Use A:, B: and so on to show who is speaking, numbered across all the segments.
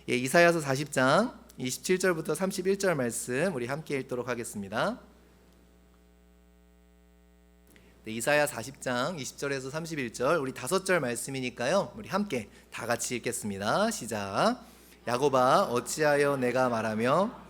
A: 이사야서 40장 27절부터 31절 말씀 우리 함께 읽도록 하겠습니다. 이사야 40장 20절에서 31절 우리 5절 말씀이니까요, 우리 함께 다 같이 읽겠습니다. 시작. 야곱아, 어찌하여 내가 말하며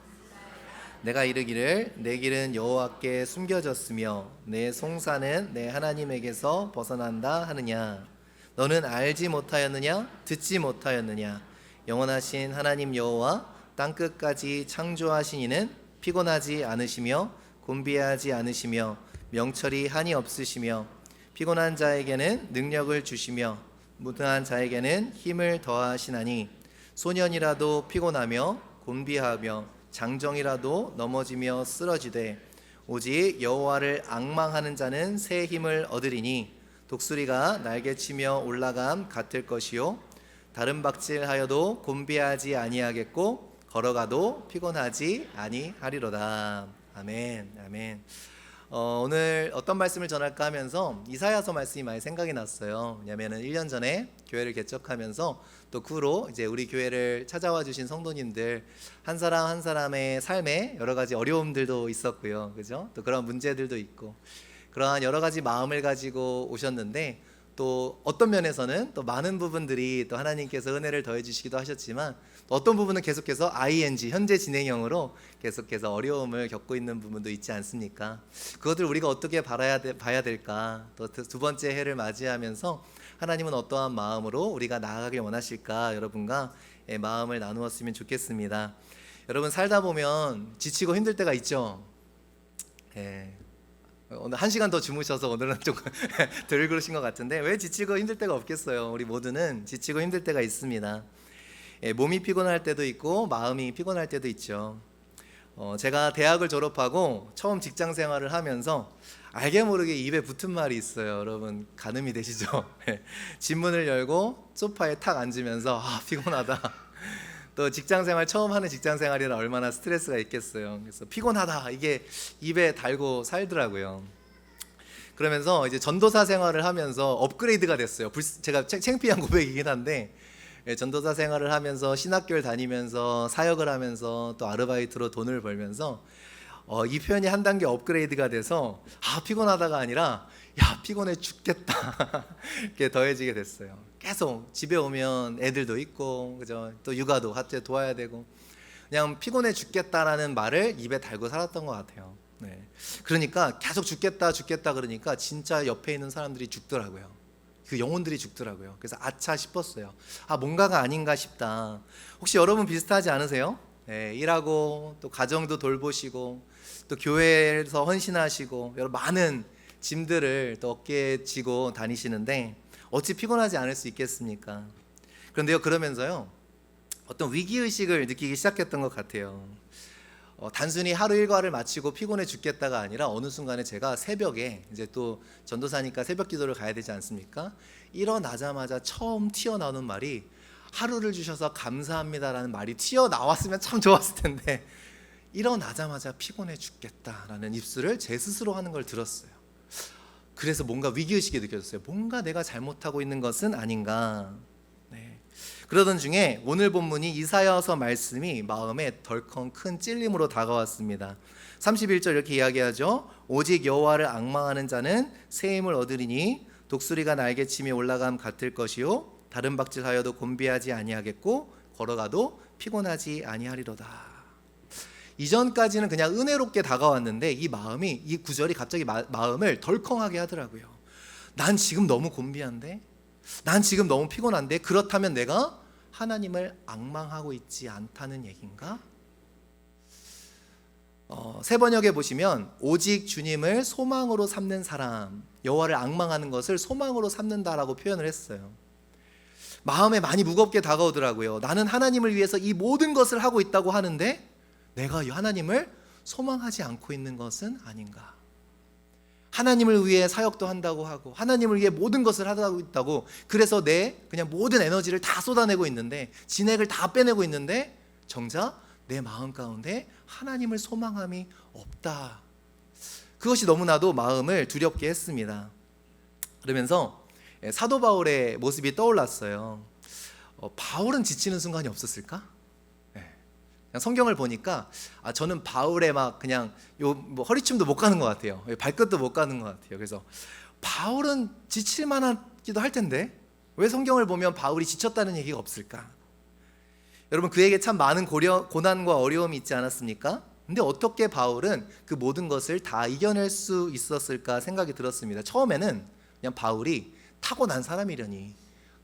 A: 내가 이르기를 내 길은 여호와께 숨겨졌으며 내 송사는 내 하나님에게서 벗어난다 하느냐. 너는 알지 못하였느냐? 듣지 못하였느냐? 영원하신 하나님 여호와 땅끝까지 창조하신 이는 피곤하지 않으시며 곤비하지 않으시며 명철이 한이 없으시며 피곤한 자에게는 능력을 주시며 무능한 자에게는 힘을 더하시나니 소년이라도 피곤하며 곤비하며 장정이라도 넘어지며 쓰러지되 오직 여호와를 앙망하는 자는 새 힘을 얻으리니 독수리가 날개치며 올라감 같을 것이요 다른 박질하여도 곤비하지 아니하겠고 걸어가도 피곤하지 아니하리로다. 아멘. 아멘. 오늘 어떤 말씀을 전할까 하면서 이사야서 말씀이 많이 생각이 났어요. 왜냐하면 1년 전에 교회를 개척하면서 또 그 후로 이제 우리 교회를 찾아와 주신 성도님들 한 사람 한 사람의 삶에 여러 가지 어려움들도 있었고요, 그죠? 또 그런 문제들도 있고 그러한 여러 가지 마음을 가지고 오셨는데 또 어떤 면에서는 또 많은 부분들이 또 하나님께서 은혜를 더해 주시기도 하셨지만 또 어떤 부분은 계속해서 ing 현재 진행형으로 계속해서 어려움을 겪고 있는 부분도 있지 않습니까? 그것들 우리가 어떻게 봐야 될까? 또 두 번째 해를 맞이하면서 하나님은 어떠한 마음으로 우리가 나아가길 원하실까? 여러분과 마음을 나누었으면 좋겠습니다. 여러분 살다 보면 지치고 힘들 때가 있죠. 오늘 1시간 더 주무셔서 오늘은 좀 덜 그러신 것 같은데 왜 지치고 힘들 때가 없겠어요? 우리 모두는 지치고 힘들 때가 있습니다. 몸이 피곤할 때도 있고 마음이 피곤할 때도 있죠. 제가 대학을 졸업하고 처음 직장 생활을 하면서 알게 모르게 입에 붙은 말이 있어요. 여러분 가늠이 되시죠? 집문을 열고 소파에 탁 앉으면서 피곤하다. 또 직장생활 처음 하는 직장생활이라 얼마나 스트레스가 있겠어요. 그래서 피곤하다 이게 입에 달고 살더라고요. 그러면서 이제 전도사 생활을 하면서 업그레이드가 됐어요. 제가 창피한 고백이긴 한데 전도사 생활을 하면서 신학교를 다니면서 사역을 하면서 또 아르바이트로 돈을 벌면서 이 표현이 한 단계 업그레이드가 돼서 피곤하다가 아니라 야 피곤해 죽겠다 이렇게 더해지게 됐어요. 계속 집에 오면 애들도 있고 그죠? 또 육아도 같이 도와야 되고 그냥 피곤해 죽겠다라는 말을 입에 달고 살았던 것 같아요. 그러니까 계속 죽겠다 그러니까 진짜 옆에 있는 사람들이 죽더라고요. 그 영혼들이 죽더라고요. 그래서 아차 싶었어요. 뭔가가 아닌가 싶다. 혹시 여러분 비슷하지 않으세요? 일하고 또 가정도 돌보시고 또 교회에서 헌신하시고 여러 많은 짐들을 또 어깨에 지고 다니시는데 어찌 피곤하지 않을 수 있겠습니까? 그런데요, 그러면서요 어떤 위기의식을 느끼기 시작했던 것 같아요. 단순히 하루 일과를 마치고 피곤해 죽겠다가 아니라 어느 순간에 제가 새벽에 이제 또 전도사니까 새벽 기도를 가야 되지 않습니까? 일어나자마자 처음 튀어나오는 말이 하루를 주셔서 감사합니다라는 말이 튀어나왔으면 참 좋았을 텐데 일어나자마자 피곤해 죽겠다라는 입술을 제 스스로 하는 걸 들었어요. 그래서 뭔가 위기의식이 느껴졌어요. 뭔가 내가 잘못하고 있는 것은 아닌가. 그러던 중에 오늘 본문이 이사야서 말씀이 마음에 덜컹 큰 찔림으로 다가왔습니다. 31절 이렇게 이야기하죠. 오직 여호와를 앙망하는 자는 새 힘을 얻으리니 독수리가 날개치며 올라감 같을 것이요 다른 박질하여도 곤비하지 아니하겠고 걸어가도 피곤하지 아니하리로다. 이전까지는 그냥 은혜롭게 다가왔는데 이 구절이 갑자기 마음을 덜컹하게 하더라고요. 난 지금 너무 곤비한데, 난 지금 너무 피곤한데, 그렇다면 내가 하나님을 앙망하고 있지 않다는 얘기인가? 새 번역에 보시면 오직 주님을 소망으로 삼는 사람, 여호와를 앙망하는 것을 소망으로 삼는다라고 표현을 했어요. 마음에 많이 무겁게 다가오더라고요. 나는 하나님을 위해서 이 모든 것을 하고 있다고 하는데 내가 하나님을 소망하지 않고 있는 것은 아닌가? 하나님을 위해 사역도 한다고 하고 하나님을 위해 모든 것을 하고 있다고 그래서 내 그냥 모든 에너지를 다 쏟아내고 있는데 진액을 다 빼내고 있는데 정작 내 마음 가운데 하나님을 소망함이 없다. 그것이 너무나도 마음을 두렵게 했습니다. 그러면서 사도 바울의 모습이 떠올랐어요. 바울은 지치는 순간이 없었을까? 그냥 성경을 보니까 저는 바울의 막 그냥 뭐 허리춤도 못 가는 것 같아요. 발끝도 못 가는 것 같아요. 그래서 바울은 지칠 만하기도 할 텐데 왜 성경을 보면 바울이 지쳤다는 얘기가 없을까? 여러분, 그에게 참 많은 고난과 어려움이 있지 않았습니까? 근데 어떻게 바울은 그 모든 것을 다 이겨낼 수 있었을까 생각이 들었습니다. 처음에는 그냥 바울이 타고난 사람이려니,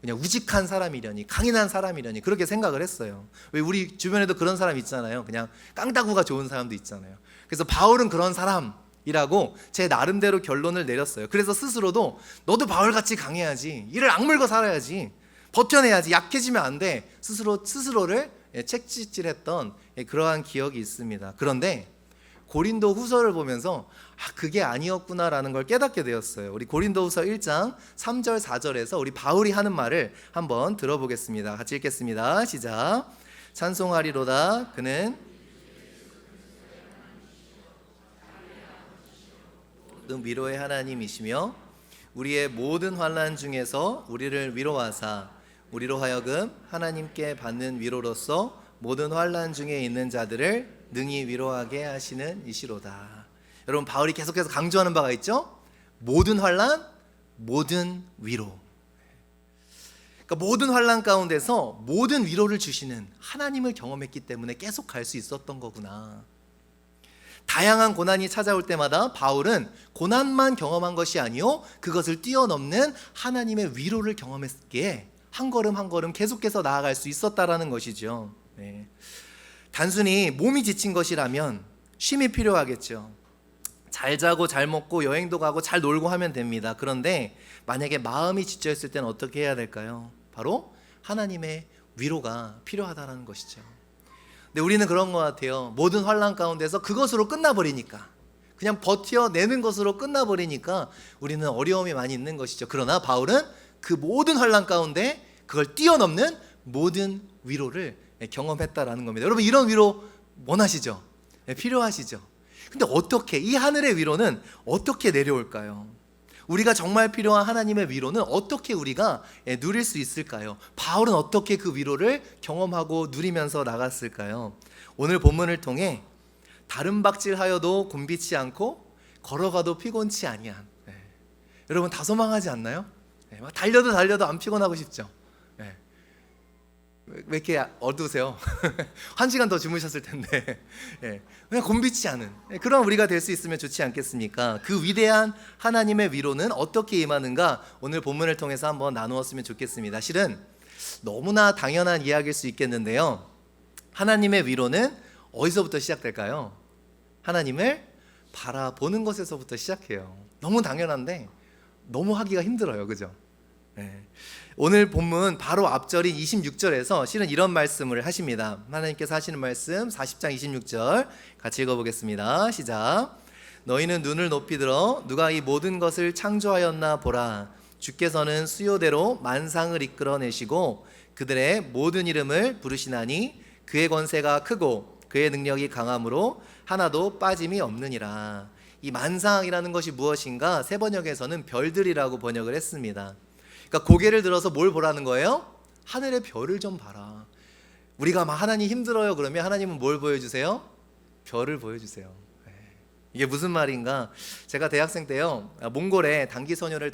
A: 그냥 우직한 사람이려니, 강인한 사람이려니 그렇게 생각을 했어요. 왜 우리 주변에도 그런 사람 있잖아요. 그냥 깡다구가 좋은 사람도 있잖아요. 그래서 바울은 그런 사람이라고 제 나름대로 결론을 내렸어요. 그래서 스스로도 너도 바울같이 강해야지, 이를 악물고 살아야지, 버텨내야지, 약해지면 안 돼, 스스로를 책찍질했던 그러한 기억이 있습니다. 그런데 고린도 후서를 보면서 그게 아니었구나라는 걸 깨닫게 되었어요. 우리 고린도 후서 1장 3절 4절에서 우리 바울이 하는 말을 한번 들어보겠습니다. 같이 읽겠습니다. 시작. 찬송하리로다 그는 위로의 하나님이시며 우리의 모든 환난 중에서 우리를 위로하사 우리로 하여금 하나님께 받는 위로로서 모든 환난 중에 있는 자들을 능히 위로하게 하시는 이시로다. 여러분, 바울이 계속해서 강조하는 바가 있죠. 모든 환난, 모든 위로. 그러니까 모든 환난 가운데서 모든 위로를 주시는 하나님을 경험했기 때문에 계속 갈 수 있었던 거구나. 다양한 고난이 찾아올 때마다 바울은 고난만 경험한 것이 아니요 그것을 뛰어넘는 하나님의 위로를 경험했기에 한 걸음 한 걸음 계속해서 나아갈 수 있었다라는 것이죠. 네. 단순히 몸이 지친 것이라면 쉼이 필요하겠죠. 잘 자고 잘 먹고 여행도 가고 잘 놀고 하면 됩니다. 그런데 만약에 마음이 지쳐 있을 때는 어떻게 해야 될까요? 바로 하나님의 위로가 필요하다는 것이죠. 근데 우리는 그런 것 같아요. 모든 환난 가운데서 그것으로 끝나버리니까, 그냥 버텨내는 것으로 끝나버리니까 우리는 어려움이 많이 있는 것이죠. 그러나 바울은 그 모든 환난 가운데 그걸 뛰어넘는 모든 위로를 경험했다라는 겁니다. 여러분, 이런 위로 원하시죠? 필요하시죠? 근데 어떻게, 이 하늘의 위로는 어떻게 내려올까요? 우리가 정말 필요한 하나님의 위로는 어떻게 우리가 누릴 수 있을까요? 바울은 어떻게 그 위로를 경험하고 누리면서 나갔을까요? 오늘 본문을 통해 다른 박질하여도 곤비치 않고 걸어가도 피곤치 아니한, 여러분 다 소망하지 않나요? 막 달려도 안 피곤하고 싶죠? 왜 이렇게 어두우세요? 한 시간 더 주무셨을 텐데 그냥 곤비치 않은 그런 우리가 될 수 있으면 좋지 않겠습니까? 그 위대한 하나님의 위로는 어떻게 임하는가 오늘 본문을 통해서 한번 나누었으면 좋겠습니다. 실은 너무나 당연한 이야기일 수 있겠는데요, 하나님의 위로는 어디서부터 시작될까요? 하나님을 바라보는 것에서부터 시작해요. 너무 당연한데 너무 하기가 힘들어요. 그죠? 오늘 본문 바로 앞절인 26절에서 실은 이런 말씀을 하십니다. 하나님께서 하시는 말씀 40장 26절 같이 읽어보겠습니다. 시작. 너희는 눈을 높이 들어 누가 이 모든 것을 창조하였나 보라. 주께서는 수요대로 만상을 이끌어내시고 그들의 모든 이름을 부르시나니 그의 권세가 크고 그의 능력이 강함으로 하나도 빠짐이 없느니라. 이 만상이라는 것이 무엇인가? 세 번역에서는 별들이라고 번역을 했습니다. 그러니까 고개를 들어서 뭘 보라는 거예요? 하늘의 별을 좀 봐라. 우리가 막 하나님 힘들어요 그러면 하나님은 뭘 보여주세요? 별을 보여주세요. 이게 무슨 말인가? 제가 대학생 때요 몽골에 단기 선교를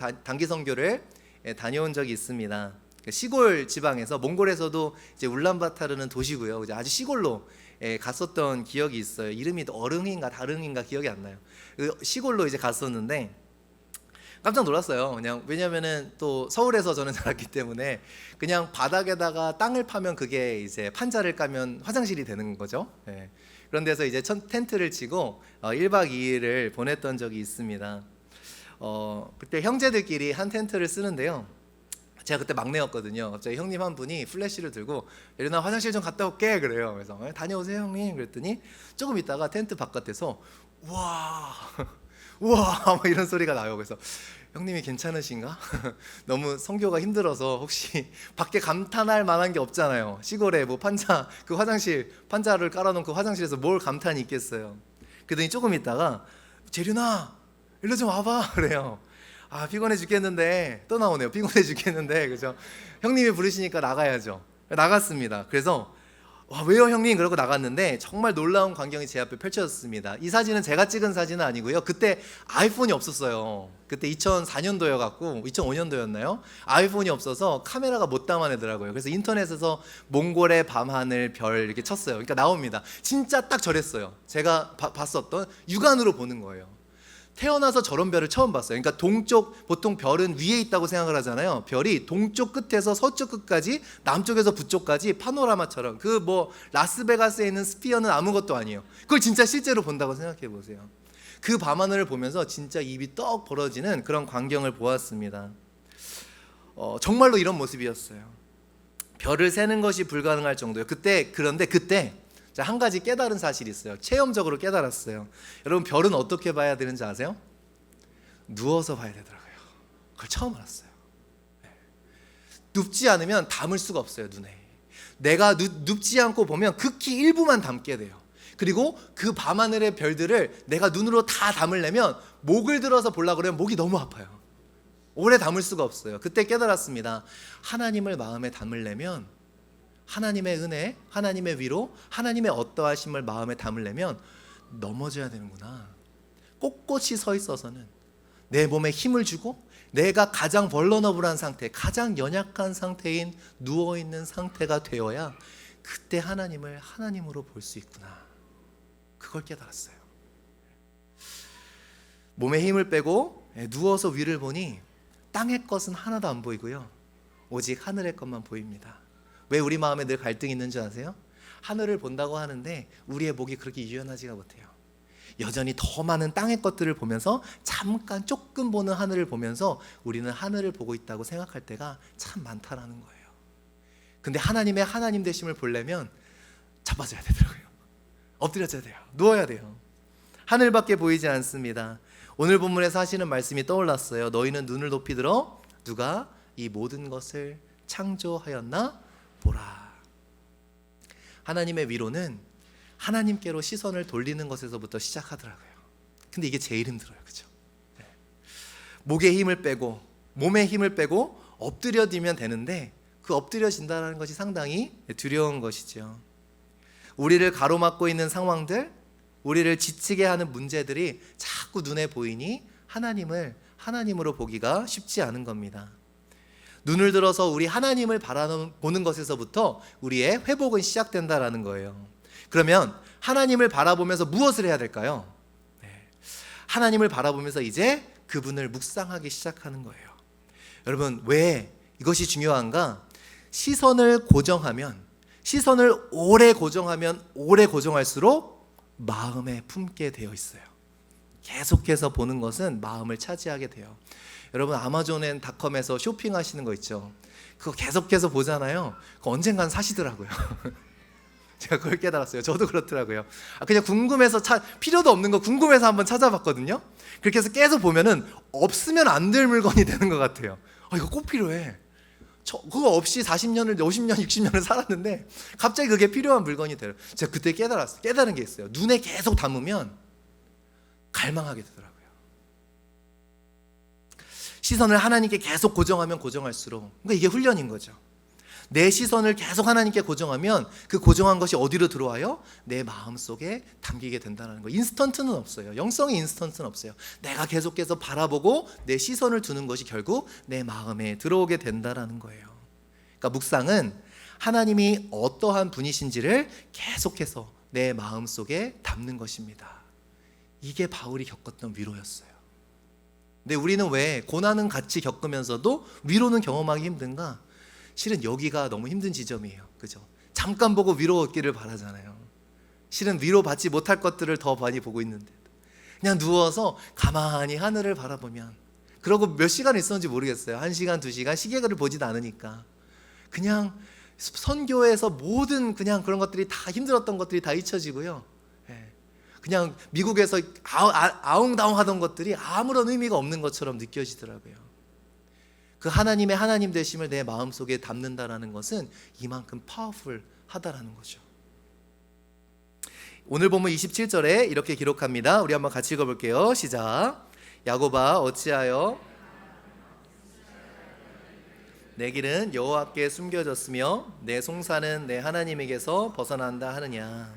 A: 다녀온 적이 있습니다. 시골 지방에서, 몽골에서도 이제 울란바타르는 도시고요, 아주 시골로 갔었던 기억이 있어요. 이름이 어릉인가 다릉인가 기억이 안 나요. 시골로 이제 갔었는데 깜짝 놀랐어요. 그냥 왜냐면은 또 서울에서 저는 자랐기 때문에 그냥 바닥에다가 땅을 파면 그게 이제 판자를 까면 화장실이 되는 거죠. 그런 데서 이제 텐트를 치고 1박 2일을 보냈던 적이 있습니다. 그때 형제들끼리 한 텐트를 쓰는데요, 제가 그때 막내였거든요. 갑자기 형님 한 분이 플래시를 들고 예린아 화장실 좀 갔다 올게 그래요. 그래서 다녀오세요 형님 그랬더니 조금 있다가 텐트 바깥에서 우와 우와 막 이런 소리가 나요. 그래서 형님이 괜찮으신가? 너무 선교가 힘들어서 혹시 밖에 감탄할 만한 게 없잖아요. 시골에 뭐 판자, 그 화장실 판자를 깔아놓은 그 화장실에서 뭘 감탄이 있겠어요. 그러더니 조금 있다가 재륜아 일로 좀 와봐 그래요. 아 피곤해 죽겠는데, 또 나오네요. 피곤해 죽겠는데, 그죠? 형님이 부르시니까 나가야죠. 나갔습니다. 그래서 와, 왜요 형님? 그러고 나갔는데 정말 놀라운 광경이 제 앞에 펼쳐졌습니다. 이 사진은 제가 찍은 사진은 아니고요. 그때 아이폰이 없었어요. 그때 2004년도여갖고 2005년도였나요? 아이폰이 없어서 카메라가 못 담아내더라고요. 그래서 인터넷에서 몽골의 밤하늘 별 이렇게 쳤어요. 그러니까 나옵니다. 진짜 딱 저랬어요. 제가 봤었던 육안으로 보는 거예요. 태어나서 저런 별을 처음 봤어요. 그러니까 동쪽, 보통 별은 위에 있다고 생각을 하잖아요. 별이 동쪽 끝에서 서쪽 끝까지, 남쪽에서 북쪽까지 파노라마처럼, 그 뭐 라스베가스에 있는 스피어는 아무것도 아니에요. 그걸 진짜 실제로 본다고 생각해 보세요. 그 밤하늘을 보면서 진짜 입이 떡 벌어지는 그런 광경을 보았습니다. 정말로 이런 모습이었어요. 별을 세는 것이 불가능할 정도예요. 그런데 그때 한 가지 깨달은 사실이 있어요. 체험적으로 깨달았어요. 여러분, 별은 어떻게 봐야 되는지 아세요? 누워서 봐야 되더라고요. 그걸 처음 알았어요. 눕지 않으면 담을 수가 없어요, 눈에. 내가 눕지 않고 보면 극히 일부만 담게 돼요. 그리고 그 밤하늘의 별들을 내가 눈으로 다 담으려면 목을 들어서 보려고 그러면 목이 너무 아파요. 오래 담을 수가 없어요. 그때 깨달았습니다. 하나님을 마음에 담으려면, 하나님의 은혜, 하나님의 위로, 하나님의 어떠하심을 마음에 담으려면 넘어져야 되는구나. 꼿꼿이 서 있어서는 내 몸에 힘을 주고, 내가 가장 벌러너블한 상태, 가장 연약한 상태인 누워있는 상태가 되어야 그때 하나님을 하나님으로 볼 수 있구나. 그걸 깨달았어요. 몸에 힘을 빼고 누워서 위를 보니 땅의 것은 하나도 안 보이고요, 오직 하늘의 것만 보입니다. 왜 우리 마음에 늘 갈등이 있는 줄 아세요? 하늘을 본다고 하는데 우리의 목이 그렇게 유연하지가 못해요. 여전히 더 많은 땅의 것들을 보면서 잠깐 조금 보는 하늘을 보면서 우리는 하늘을 보고 있다고 생각할 때가 참 많다라는 거예요. 근데 하나님의 하나님 되심을 보려면 자빠져야 되더라고요. 엎드려져야 돼요. 누워야 돼요. 하늘밖에 보이지 않습니다. 오늘 본문에서 하시는 말씀이 떠올랐어요. 너희는 눈을 높이 들어 누가 이 모든 것을 창조하였나 보라. 하나님의 위로는 하나님께로 시선을 돌리는 것에서부터 시작하더라고요. 근데 이게 제일 힘들어요. 그죠? 네. 목에 힘을 빼고 몸에 힘을 빼고 엎드려지면 되는데 그 엎드려진다는 것이 상당히 두려운 것이죠. 우리를 가로막고 있는 상황들, 우리를 지치게 하는 문제들이 자꾸 눈에 보이니 하나님을 하나님으로 보기가 쉽지 않은 겁니다. 눈을 들어서 우리 하나님을 바라보는 것에서부터 우리의 회복은 시작된다라는 거예요. 그러면 하나님을 바라보면서 무엇을 해야 될까요? 하나님을 바라보면서 이제 그분을 묵상하기 시작하는 거예요. 여러분, 왜 이것이 중요한가? 시선을 오래 고정할수록 마음에 품게 되어 있어요. 계속해서 보는 것은 마음을 차지하게 돼요. 여러분, 아마존앤닷컴에서 쇼핑하시는 거 있죠? 그거 계속해서 보잖아요. 그거 언젠간 사시더라고요. 제가 그걸 깨달았어요. 저도 그렇더라고요. 그냥 궁금해서 필요도 없는 거 궁금해서 한번 찾아봤거든요. 그렇게 해서 계속 보면은 없으면 안 될 물건이 되는 것 같아요. 이거 꼭 필요해. 그거 없이 40년을 50년 60년을 살았는데 갑자기 그게 필요한 물건이 돼요. 제가 그때 깨달은 게 있어요. 눈에 계속 담으면 갈망하게 되더라고요. 시선을 하나님께 계속 고정하면 고정할수록, 그러니까 이게 훈련인 거죠. 내 시선을 계속 하나님께 고정하면 그 고정한 것이 어디로 들어와요? 내 마음속에 담기게 된다는 거. 인스턴트는 없어요. 영성의 인스턴트는 없어요. 내가 계속해서 바라보고 내 시선을 두는 것이 결국 내 마음에 들어오게 된다는 거예요. 그러니까 묵상은 하나님이 어떠한 분이신지를 계속해서 내 마음속에 담는 것입니다. 이게 바울이 겪었던 위로였어요. 근데 우리는 왜 고난은 같이 겪으면서도 위로는 경험하기 힘든가? 실은 여기가 너무 힘든 지점이에요. 그죠? 잠깐 보고 위로 얻기를 바라잖아요. 실은 위로받지 못할 것들을 더 많이 보고 있는데 그냥 누워서 가만히 하늘을 바라보면, 그러고 몇 시간 있었는지 모르겠어요. 1시간, 2시간, 시계를 보지도 않으니까 그냥 선교에서 모든 그냥 그런 것들이 다, 힘들었던 것들이 다 잊혀지고요. 그냥 미국에서 아웅다웅 하던 것들이 아무런 의미가 없는 것처럼 느껴지더라고요. 그 하나님의 하나님 되심을 내 마음속에 담는다라는 것은 이만큼 파워풀하다라는 거죠. 오늘 본문 27절에 이렇게 기록합니다. 우리 한번 같이 읽어볼게요. 시작. 야곱아, 어찌하여 내 길은 여호와께 숨겨졌으며 내 송사는 내 하나님에게서 벗어난다 하느냐.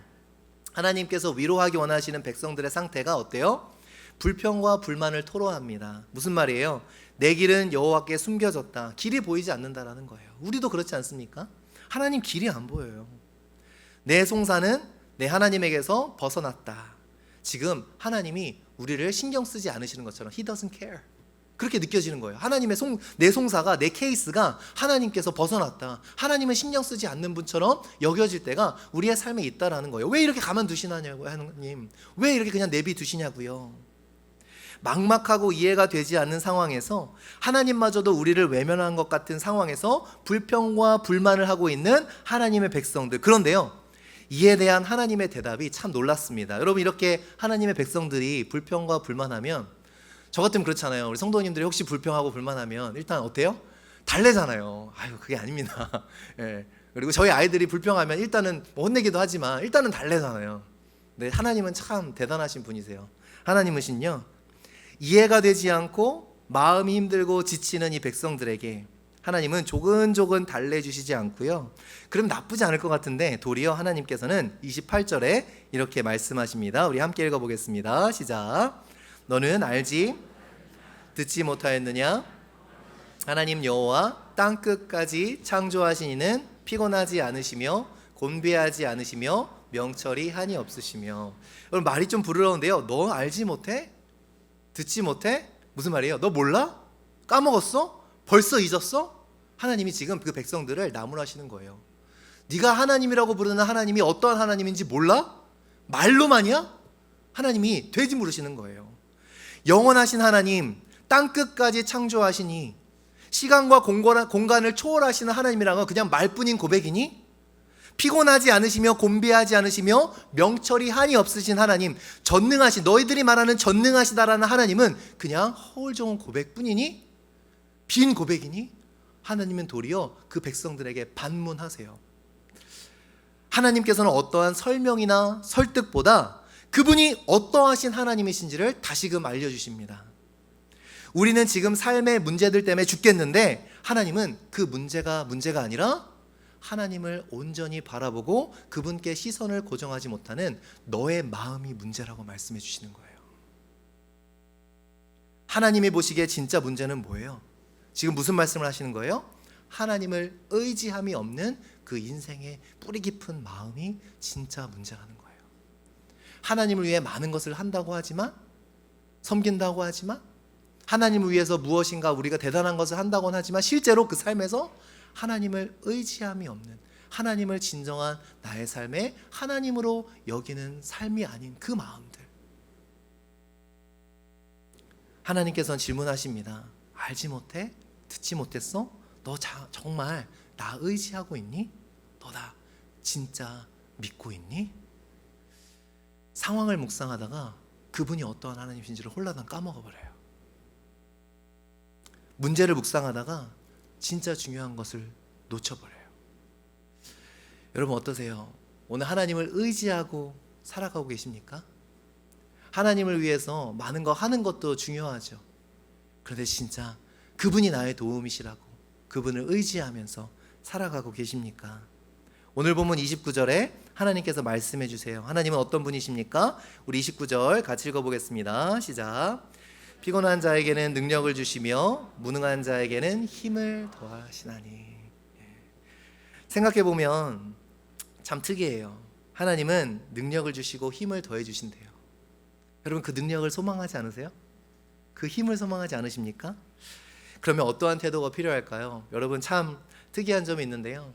A: 하나님께서 위로하기 원하시는 백성들의 상태가 어때요? 불평과 불만을 토로합니다. 무슨 말이에요? 내 길은 여호와께 숨겨졌다. 길이 보이지 않는다라는 거예요. 우리도 그렇지 않습니까? 하나님 길이 안 보여요. 내 송사는 내 하나님에게서 벗어났다. 지금 하나님이 우리를 신경 쓰지 않으시는 것처럼 He doesn't care. 그렇게 느껴지는 거예요. 하나님의 내 송사가, 내 케이스가 하나님께서 벗어났다. 하나님은 신경 쓰지 않는 분처럼 여겨질 때가 우리의 삶에 있다라는 거예요. 왜 이렇게 가만두시냐고요, 하나님. 왜 이렇게 그냥 내비두시냐고요. 막막하고 이해가 되지 않는 상황에서 하나님마저도 우리를 외면한 것 같은 상황에서 불평과 불만을 하고 있는 하나님의 백성들. 그런데요, 이에 대한 하나님의 대답이 참 놀랐습니다. 여러분, 이렇게 하나님의 백성들이 불평과 불만하면, 저 같으면 그렇잖아요. 우리 성도님들이 혹시 불평하고 불만하면 일단 어때요? 달래잖아요. 아유, 그게 아닙니다. 예. 그리고 저희 아이들이 불평하면 일단은 뭐 혼내기도 하지만 일단은 달래잖아요. 네, 하나님은 참 대단하신 분이세요. 하나님은요, 이해가 되지 않고 마음이 힘들고 지치는 이 백성들에게 하나님은 조근조근 달래주시지 않고요. 그럼 나쁘지 않을 것 같은데 도리어 하나님께서는 28절에 이렇게 말씀하십니다. 우리 함께 읽어보겠습니다. 시작. 너는 알지 듣지 못하였느냐? 하나님 여호와 땅끝까지 창조하신 이는 피곤하지 않으시며 곤비하지 않으시며 명철이 한이 없으시며. 여러분, 말이 좀 부끄러운데요. 너 알지 못해? 듣지 못해? 무슨 말이에요? 너 몰라? 까먹었어? 벌써 잊었어? 하나님이 지금 그 백성들을 나무라시는 거예요. 네가 하나님이라고 부르는 하나님이 어떠한 하나님인지 몰라? 말로만이야? 하나님이 되지 물으시는 거예요. 영원하신 하나님, 땅끝까지 창조하시니, 시간과 공간을 초월하시는 하나님이라는 건 그냥 말뿐인 고백이니? 피곤하지 않으시며 곤비하지 않으시며 명철이 한이 없으신 하나님, 전능하신, 너희들이 말하는 전능하시다라는 하나님은 그냥 허울좋은 고백뿐이니? 빈 고백이니? 하나님은 도리어 그 백성들에게 반문하세요. 하나님께서는 어떠한 설명이나 설득보다 그분이 어떠하신 하나님이신지를 다시금 알려주십니다. 우리는 지금 삶의 문제들 때문에 죽겠는데 하나님은 그 문제가 아니라 하나님을 온전히 바라보고 그분께 시선을 고정하지 못하는 너의 마음이 문제라고 말씀해 주시는 거예요. 하나님이 보시기에 진짜 문제는 뭐예요? 지금 무슨 말씀을 하시는 거예요? 하나님을 의지함이 없는 그 인생의 뿌리 깊은 마음이 진짜 문제라는 거예요. 하나님을 위해 많은 것을 한다고 하지만, 섬긴다고 하지만, 하나님을 위해서 무엇인가 우리가 대단한 것을 한다고는 하지만 실제로 그 삶에서 하나님을 의지함이 없는, 하나님을 진정한 나의 삶에 하나님으로 여기는 삶이 아닌 그 마음들. 하나님께서는 질문하십니다. 알지 못해? 듣지 못했어? 너 정말 나 의지하고 있니? 너 나 진짜 믿고 있니? 상황을 묵상하다가 그분이 어떠한 하나님이신지를 홀라당 까먹어버려요. 문제를 묵상하다가 진짜 중요한 것을 놓쳐버려요. 여러분 어떠세요? 오늘 하나님을 의지하고 살아가고 계십니까? 하나님을 위해서 많은 거 하는 것도 중요하죠. 그런데 진짜 그분이 나의 도움이시라고 그분을 의지하면서 살아가고 계십니까? 오늘 본문 29절에 하나님께서 말씀해 주세요. 하나님은 어떤 분이십니까? 우리 29절 같이 읽어보겠습니다. 시작. 피곤한 자에게는 능력을 주시며 무능한 자에게는 힘을 더하시나니. 생각해보면 참 특이해요. 하나님은 능력을 주시고 힘을 더해 주신대요. 여러분 그 능력을 소망하지 않으세요? 그 힘을 소망하지 않으십니까? 그러면 어떠한 태도가 필요할까요? 여러분 참 특이한 점이 있는데요.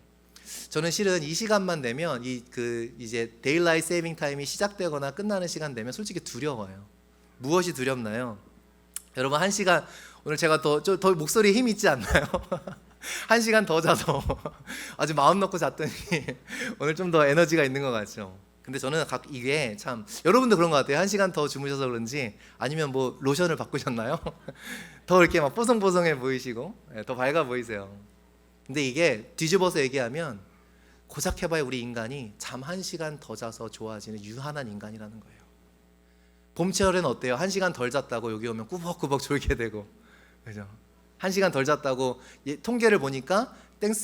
A: 저는 실은 이 시간만 되면 이제 데일라이트 세이빙 타임이 시작되거나 끝나는 시간 되면 솔직히 두려워요. 무엇이 두렵나요? 여러분 1시간, 오늘 제가 더 목소리에 힘 있지 않나요? 1시간 더 자서 아주 마음 놓고 잤더니 오늘 좀 더 에너지가 있는 것 같죠. 근데 저는 이게 참, 여러분도 그런 것 같아요. 1시간 더 주무셔서 그런지, 아니면 뭐 로션을 바꾸셨나요? 더 이렇게 막 뽀송뽀송해 보이시고 더 밝아 보이세요. 근데 이게 뒤집어서 얘기하면 고작 해봐야 우리 인간이 잠 1시간 더 자서 좋아지는 유한한 인간이라는 거예요. 봄철에는 어때요? 1시간 덜 잤다고 여기 오면 꾸벅꾸벅 졸게 되고, 그죠? 1시간 덜 잤다고 통계를 보니까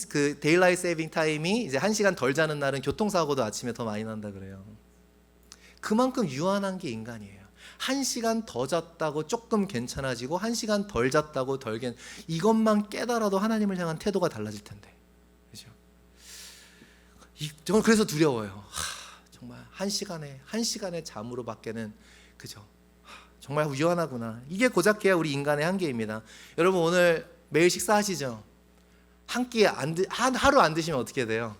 A: 그 데일라이트 세이빙 타임이 이제 1시간 덜 자는 날은 교통사고도 아침에 더 많이 난다 그래요. 그만큼 유한한 게 인간이에요. 1시간 더 잤다고 조금 괜찮아지고 1시간 덜 잤다고 이것만 깨달아도 하나님을 향한 태도가 달라질 텐데. 그죠? 저는 그래서 두려워요. 정말 1시간의 잠으로 밖에는 그죠? 정말 유한하구나. 이게 고작해야 우리 인간의 한계입니다. 여러분 오늘 매일 식사하시죠? 한 끼 하루 안 드시면 어떻게 돼요?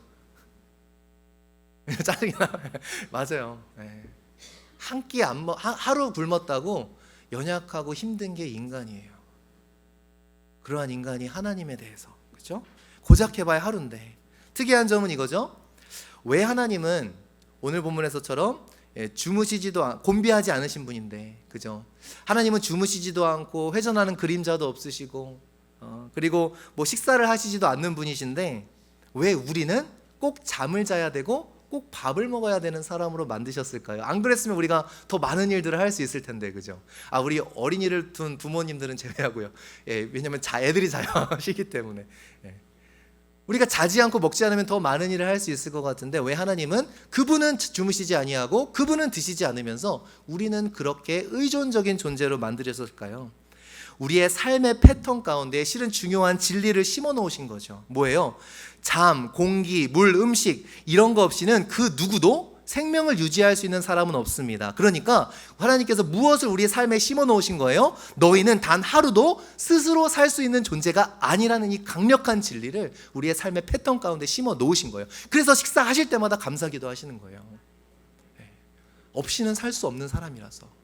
A: 짜증이 나. 맞아요. 네. 한 끼 하루 굶었다고 연약하고 힘든 게 인간이에요. 그러한 인간이 하나님에 대해서 그렇죠? 고작 해봐야 하루인데 특이한 점은 이거죠. 왜 하나님은 오늘 본문에서처럼 주무시지도 곤비하지 않으신 분인데 그죠? 하나님은 주무시지도 않고 회전하는 그림자도 없으시고 그리고 뭐 식사를 하시지도 않는 분이신데 왜 우리는 꼭 잠을 자야 되고 꼭 밥을 먹어야 되는 사람으로 만드셨을까요? 안 그랬으면 우리가 더 많은 일들을 할 수 있을 텐데 그죠? 우리 어린이를 둔 부모님들은 제외하고요. 왜냐하면 애들이 자시기 때문에 우리가 자지 않고 먹지 않으면 더 많은 일을 할 수 있을 것 같은데 왜 하나님은 그분은 주무시지 아니하고 그분은 드시지 않으면서 우리는 그렇게 의존적인 존재로 만드셨을까요? 우리의 삶의 패턴 가운데 실은 중요한 진리를 심어 놓으신 거죠. 뭐예요? 잠, 공기, 물, 음식 이런 거 없이는 그 누구도 생명을 유지할 수 있는 사람은 없습니다. 그러니까 하나님께서 무엇을 우리의 삶에 심어 놓으신 거예요? 너희는 단 하루도 스스로 살 수 있는 존재가 아니라는 이 강력한 진리를 우리의 삶의 패턴 가운데 심어 놓으신 거예요. 그래서 식사하실 때마다 감사기도 하시는 거예요. 없이는 살 수 없는 사람이라서.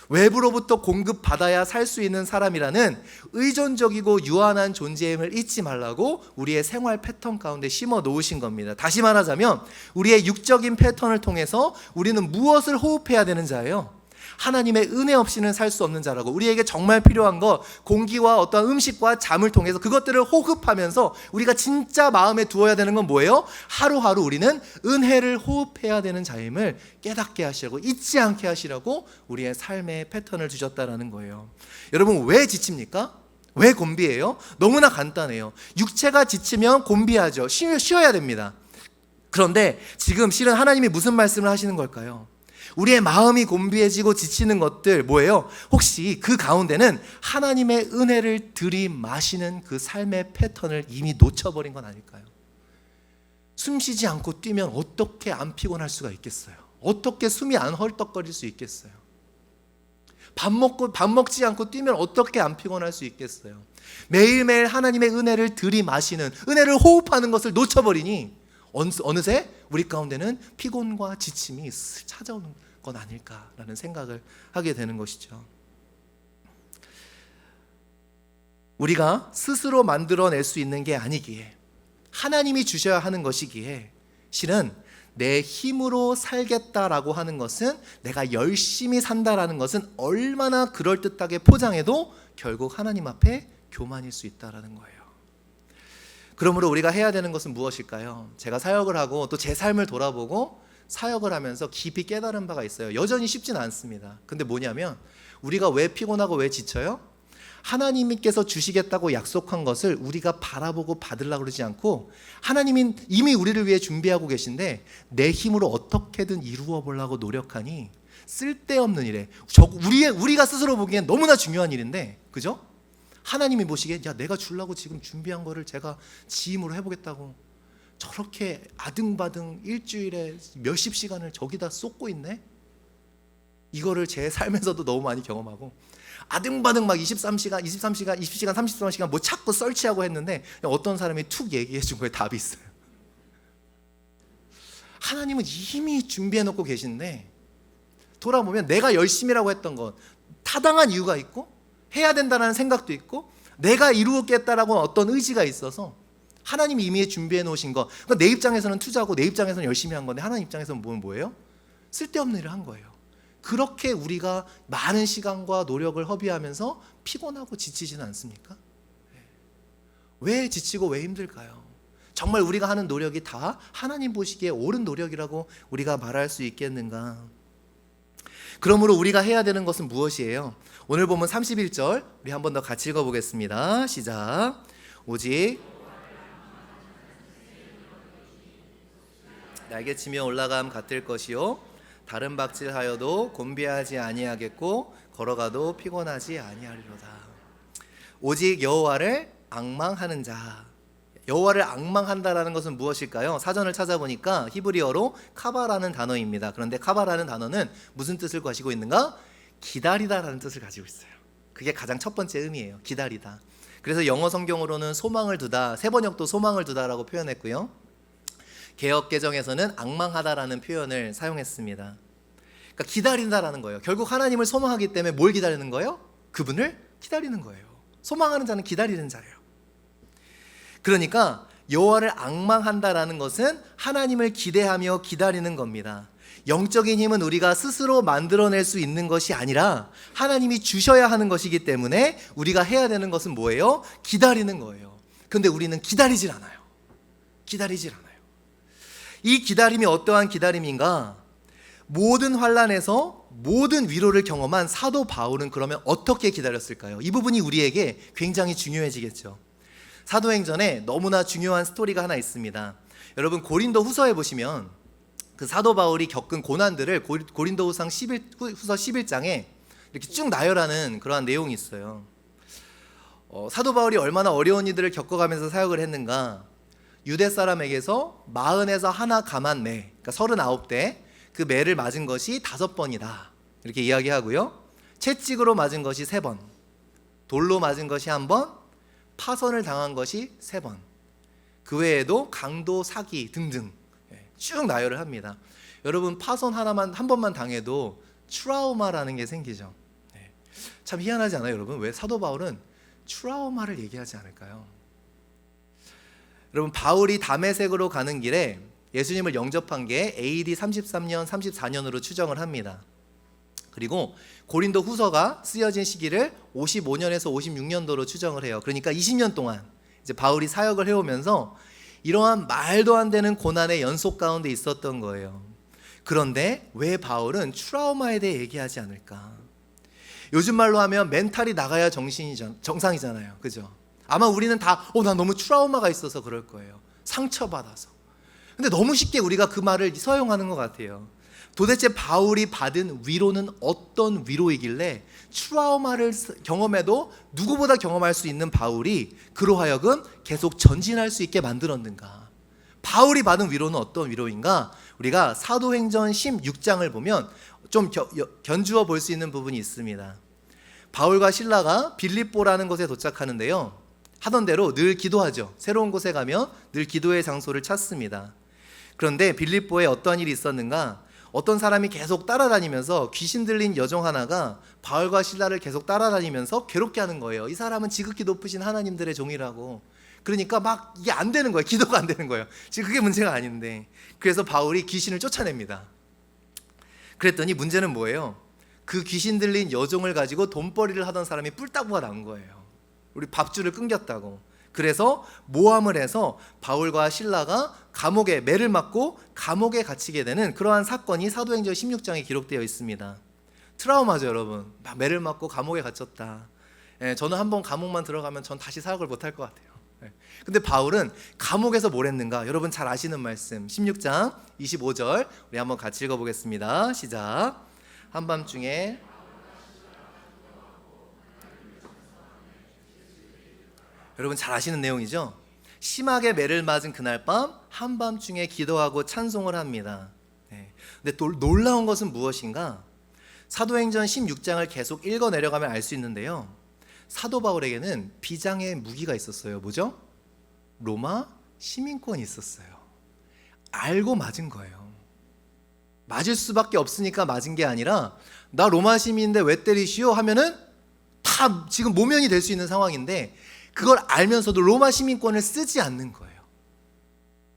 A: 외부로부터 공급받아야 살 수 있는 사람이라는 의존적이고 유한한 존재임을 잊지 말라고 우리의 생활 패턴 가운데 심어 놓으신 겁니다. 다시 말하자면 우리의 육적인 패턴을 통해서 우리는 무엇을 호흡해야 되는 자예요? 하나님의 은혜 없이는 살 수 없는 자라고. 우리에게 정말 필요한 거 공기와 어떤 음식과 잠을 통해서 그것들을 호흡하면서 우리가 진짜 마음에 두어야 되는 건 뭐예요? 하루하루 우리는 은혜를 호흡해야 되는 자임을 깨닫게 하시라고, 잊지 않게 하시라고 우리의 삶의 패턴을 주셨다라는 거예요. 여러분 왜 지칩니까? 왜 곤비해요? 너무나 간단해요. 육체가 지치면 곤비하죠. 쉬어야 됩니다. 그런데 지금 실은 하나님이 무슨 말씀을 하시는 걸까요? 우리의 마음이 곤비해지고 지치는 것들 뭐예요? 혹시 그 가운데는 하나님의 은혜를 들이마시는 그 삶의 패턴을 이미 놓쳐버린 건 아닐까요? 숨 쉬지 않고 뛰면 어떻게 안 피곤할 수가 있겠어요? 어떻게 숨이 안 헐떡거릴 수 있겠어요? 밥 먹지 않고 뛰면 어떻게 안 피곤할 수 있겠어요? 매일매일 하나님의 은혜를 들이마시는, 은혜를 호흡하는 것을 놓쳐버리니 어느새 우리 가운데는 피곤과 지침이 찾아오는 건 아닐까라는 생각을 하게 되는 것이죠. 우리가 스스로 만들어낼 수 있는 게 아니기에, 하나님이 주셔야 하는 것이기에, 실은 내 힘으로 살겠다라고 하는 것은, 내가 열심히 산다라는 것은 얼마나 그럴듯하게 포장해도 결국 하나님 앞에 교만일 수 있다라는 거예요. 그러므로 우리가 해야 되는 것은 무엇일까요? 제가 사역을 하고 또 제 삶을 돌아보고 사역을 하면서 깊이 깨달은 바가 있어요. 여전히 쉽진 않습니다. 근데 뭐냐면 우리가 왜 피곤하고 왜 지쳐요? 하나님께서 주시겠다고 약속한 것을 우리가 바라보고 받으려고 그러지 않고, 하나님이 이미 우리를 위해 준비하고 계신데 내 힘으로 어떻게든 이루어 보려고 노력하니 쓸데없는 일에, 우리가 스스로 보기엔 너무나 중요한 일인데, 그죠? 하나님이 보시기에 야, 내가 주려고 지금 준비한 거를 제가 지임으로 해보겠다고 저렇게 아등바등 일주일에 몇십 시간을 저기다 쏟고 있네? 이거를 제 삶에서도 너무 많이 경험하고, 아등바등 막 23시간, 20시간, 33시간 뭐 찾고 설치하고 했는데 어떤 사람이 툭 얘기해 준 거에 답이 있어요. 하나님은 이미 준비해 놓고 계신데, 돌아보면 내가 열심히라고 했던 것 타당한 이유가 있고 해야 된다는 생각도 있고 내가 이루겠다라고 어떤 의지가 있어서 하나님이 이미 준비해 놓으신 거, 그러니까 내 입장에서는 투자고 내 입장에서는 열심히 한 건데 하나님 입장에서는 뭐예요? 쓸데없는 일을 한 거예요. 그렇게 우리가 많은 시간과 노력을 허비하면서 피곤하고 지치지는 않습니까? 왜 지치고 왜 힘들까요? 정말 우리가 하는 노력이 다 하나님 보시기에 옳은 노력이라고 우리가 말할 수 있겠는가? 그러므로 우리가 해야 되는 것은 무엇이에요? 오늘 보면 31절 우리 한 번 더 같이 읽어보겠습니다. 시작. 오직 날개치며 올라감 같을 것이요 다른 박질하여도 곤비하지 아니하겠고 걸어가도 피곤하지 아니하리로다. 오직 여호와를 앙망하는 자. 여호와를 앙망한다라는 것은 무엇일까요? 사전을 찾아보니까 히브리어로 카바라는 단어입니다. 그런데 카바라는 단어는 무슨 뜻을 가지고 있는가? 기다리다라는 뜻을 가지고 있어요. 그게 가장 첫 번째 의미예요. 기다리다. 그래서 영어 성경으로는 소망을 두다, 세번역도 소망을 두다라고 표현했고요. 개역 개정에서는 앙망하다라는 표현을 사용했습니다. 그러니까 기다린다라는 거예요. 결국 하나님을 소망하기 때문에 뭘 기다리는 거예요? 그분을 기다리는 거예요. 소망하는 자는 기다리는 자예요. 그러니까 여호와를 앙망한다라는 것은 하나님을 기대하며 기다리는 겁니다. 영적인 힘은 우리가 스스로 만들어낼 수 있는 것이 아니라 하나님이 주셔야 하는 것이기 때문에 우리가 해야 되는 것은 뭐예요? 기다리는 거예요. 그런데 우리는 기다리질 않아요. 기다리질 않아요. 이 기다림이 어떠한 기다림인가? 모든 환난에서 모든 위로를 경험한 사도 바울은 그러면 어떻게 기다렸을까요? 이 부분이 우리에게 굉장히 중요해지겠죠. 사도행전에 너무나 중요한 스토리가 하나 있습니다. 여러분 고린도 후서에 보시면 그 사도 바울이 겪은 고난들을 고린도 후서 11장에 이렇게 쭉 나열하는 그러한 내용이 있어요. 사도 바울이 얼마나 어려운 일들을 겪어가면서 사역을 했는가? 유대 사람에게서 40에서 하나 감한 매, 그러니까 39대 그 매를 맞은 것이 5번이다 이렇게 이야기하고요. 채찍으로 맞은 것이 3번, 돌로 맞은 것이 1번, 파선을 당한 것이 3번, 그 외에도 강도, 사기 등등 쭉 나열을 합니다. 여러분 파선 하나만 한 번만 당해도 트라우마라는 게 생기죠. 참 희한하지 않아요, 여러분? 왜 사도 바울은 트라우마를 얘기하지 않을까요? 여러분 바울이 다메섹으로 가는 길에 예수님을 영접한 게 AD 33년, 34년으로 추정을 합니다. 그리고 고린도 후서가 쓰여진 시기를 55년에서 56년도로 추정을 해요. 그러니까 20년 동안 이제 바울이 사역을 해오면서 이러한 말도 안 되는 고난의 연속 가운데 있었던 거예요. 그런데 왜 바울은 트라우마에 대해 얘기하지 않을까? 요즘 말로 하면 멘탈이 나가야 정상이잖아요. 그죠? 아마 우리는 다 나 너무 트라우마가 있어서 그럴 거예요. 상처받아서. 근데 너무 쉽게 우리가 그 말을 서용하는 것 같아요. 도대체 바울이 받은 위로는 어떤 위로이길래 트라우마를 경험해도 누구보다 경험할 수 있는 바울이 그로 하여금 계속 전진할 수 있게 만들었는가? 바울이 받은 위로는 어떤 위로인가? 우리가 사도행전 16장을 보면 좀 견주어 볼 수 있는 부분이 있습니다. 바울과 실라가 빌립보라는 곳에 도착하는데요, 하던 대로 늘 기도하죠. 새로운 곳에 가면 늘 기도의 장소를 찾습니다. 그런데 빌립보에 어떤 일이 있었는가? 어떤 사람이 계속 따라다니면서 귀신 들린 여종 하나가 바울과 실라를 계속 따라다니면서 괴롭게 하는 거예요. 이 사람은 지극히 높으신 하나님들의 종이라고. 그러니까 막 이게 안 되는 거예요. 기도가 안 되는 거예요. 지금 그게 문제가 아닌데. 그래서 바울이 귀신을 쫓아냅니다. 그랬더니 문제는 뭐예요? 그 귀신 들린 여종을 가지고 돈벌이를 하던 사람이 뿔따구가 난 거예요. 우리 밥줄을 끊겼다고. 그래서 모함을 해서 바울과 실라가 감옥에 매를 맞고 감옥에 갇히게 되는 그러한 사건이 사도행전 16장에 기록되어 있습니다. 트라우마죠, 여러분. 매를 맞고 감옥에 갇혔다. 저는 한번 감옥만 들어가면 전 다시 사역을 못할 것 같아요. 근데 바울은 감옥에서 뭘 했는가? 여러분 잘 아시는 말씀 16장 25절 우리 한번 같이 읽어보겠습니다. 시작. 한밤중에 여러분 잘 아시는 내용이죠? 심하게 매를 맞은 그날 밤 한밤중에 기도하고 찬송을 합니다. 근데 놀라운 것은 무엇인가? 사도행전 16장을 계속 읽어 내려가면 알 수 있는데요, 사도 바울에게는 비장의 무기가 있었어요. 뭐죠? 로마 시민권이 있었어요. 알고 맞은 거예요. 맞을 수밖에 없으니까 맞은 게 아니라 나 로마 시민인데 왜 때리시오? 하면은 다 지금 모면이 될 수 있는 상황인데 그걸 알면서도 로마 시민권을 쓰지 않는 거예요.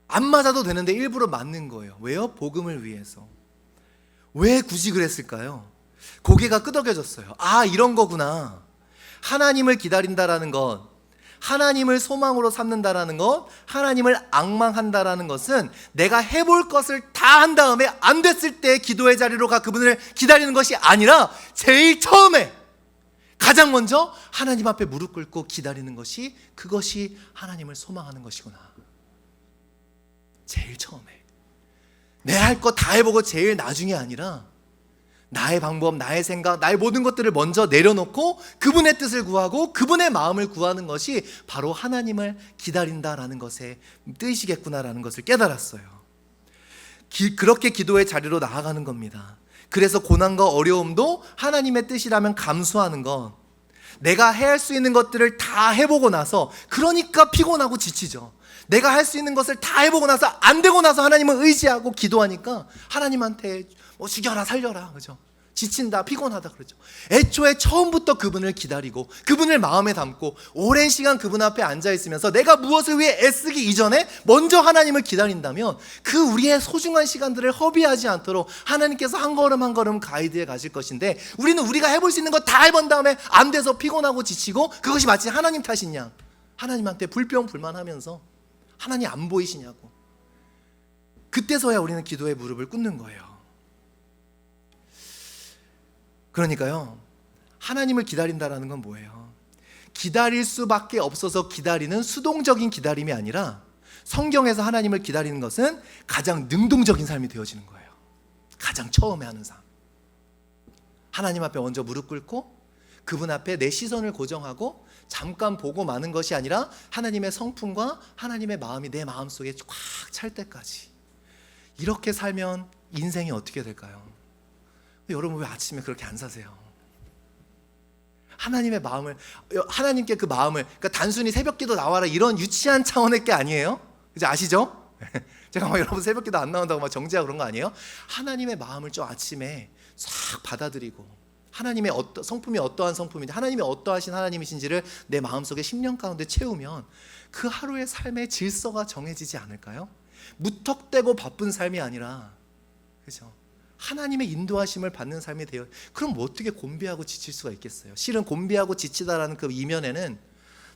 A: 안 맞아도 되는데 일부러 맞는 거예요. 왜요? 복음을 위해서. 왜 굳이 그랬을까요? 고개가 끄덕여졌어요. 아, 이런 거구나. 하나님을 기다린다라는 것, 하나님을 소망으로 삼는다라는 것, 하나님을 앙망한다라는 것은 내가 해볼 것을 다 한 다음에 안 됐을 때 기도의 자리로 가 그분을 기다리는 것이 아니라 제일 처음에 가장 먼저 하나님 앞에 무릎 꿇고 기다리는 것이, 그것이 하나님을 소망하는 것이구나. 제일 처음에 내 할 거 다 해보고 제일 나중이 아니라 나의 방법, 나의 생각, 나의 모든 것들을 먼저 내려놓고 그분의 뜻을 구하고 그분의 마음을 구하는 것이 바로 하나님을 기다린다라는 것의 뜻이겠구나라는 것을 깨달았어요. 그렇게 기도의 자리로 나아가는 겁니다. 그래서 고난과 어려움도 하나님의 뜻이라면 감수하는 것, 내가 해야 할 수 있는 것들을 다 해보고 나서, 그러니까 피곤하고 지치죠. 내가 할 수 있는 것을 다 해보고 나서 안 되고 나서 하나님을 의지하고 기도하니까 하나님한테 뭐 죽여라 살려라, 그죠? 지친다, 피곤하다 그러죠. 애초에 처음부터 그분을 기다리고 그분을 마음에 담고 오랜 시간 그분 앞에 앉아 있으면서 내가 무엇을 위해 애쓰기 이전에 먼저 하나님을 기다린다면 그 우리의 소중한 시간들을 허비하지 않도록 하나님께서 한 걸음 한 걸음 가이드해 가실 것인데, 우리는 우리가 해볼 수 있는 거 다 해본 다음에 안 돼서 피곤하고 지치고 그것이 마치 하나님 탓이냐, 하나님한테 불평불만하면서 하나님 안 보이시냐고, 그때서야 우리는 기도의 무릎을 꿇는 거예요. 그러니까요, 하나님을 기다린다라는 건 뭐예요? 기다릴 수밖에 없어서 기다리는 수동적인 기다림이 아니라, 성경에서 하나님을 기다리는 것은 가장 능동적인 삶이 되어지는 거예요. 가장 처음에 하는 삶, 하나님 앞에 먼저 무릎 꿇고 그분 앞에 내 시선을 고정하고 잠깐 보고 마는 것이 아니라 하나님의 성품과 하나님의 마음이 내 마음속에 꽉 찰 때까지, 이렇게 살면 인생이 어떻게 될까요? 여러분 왜 아침에 그렇게 안 사세요? 하나님의 마음을, 하나님께 그 마음을, 그러니까 단순히 새벽기도 나와라 이런 유치한 차원의 게 아니에요. 이제 아시죠? 제가 막 여러분 새벽기도 안 나온다고 막 정죄하고 그런 거 아니에요. 하나님의 마음을 좀 아침에 싹 받아들이고, 하나님의 성품이 어떠한 성품인지, 하나님이 어떠하신 하나님이신지를 내 마음속에 10년 가운데 채우면 그 하루의 삶의 질서가 정해지지 않을까요? 무턱대고 바쁜 삶이 아니라, 그렇죠? 하나님의 인도하심을 받는 삶이 돼요. 그럼 뭐 어떻게 곤비하고 지칠 수가 있겠어요? 실은 곤비하고 지치다라는 그 이면에는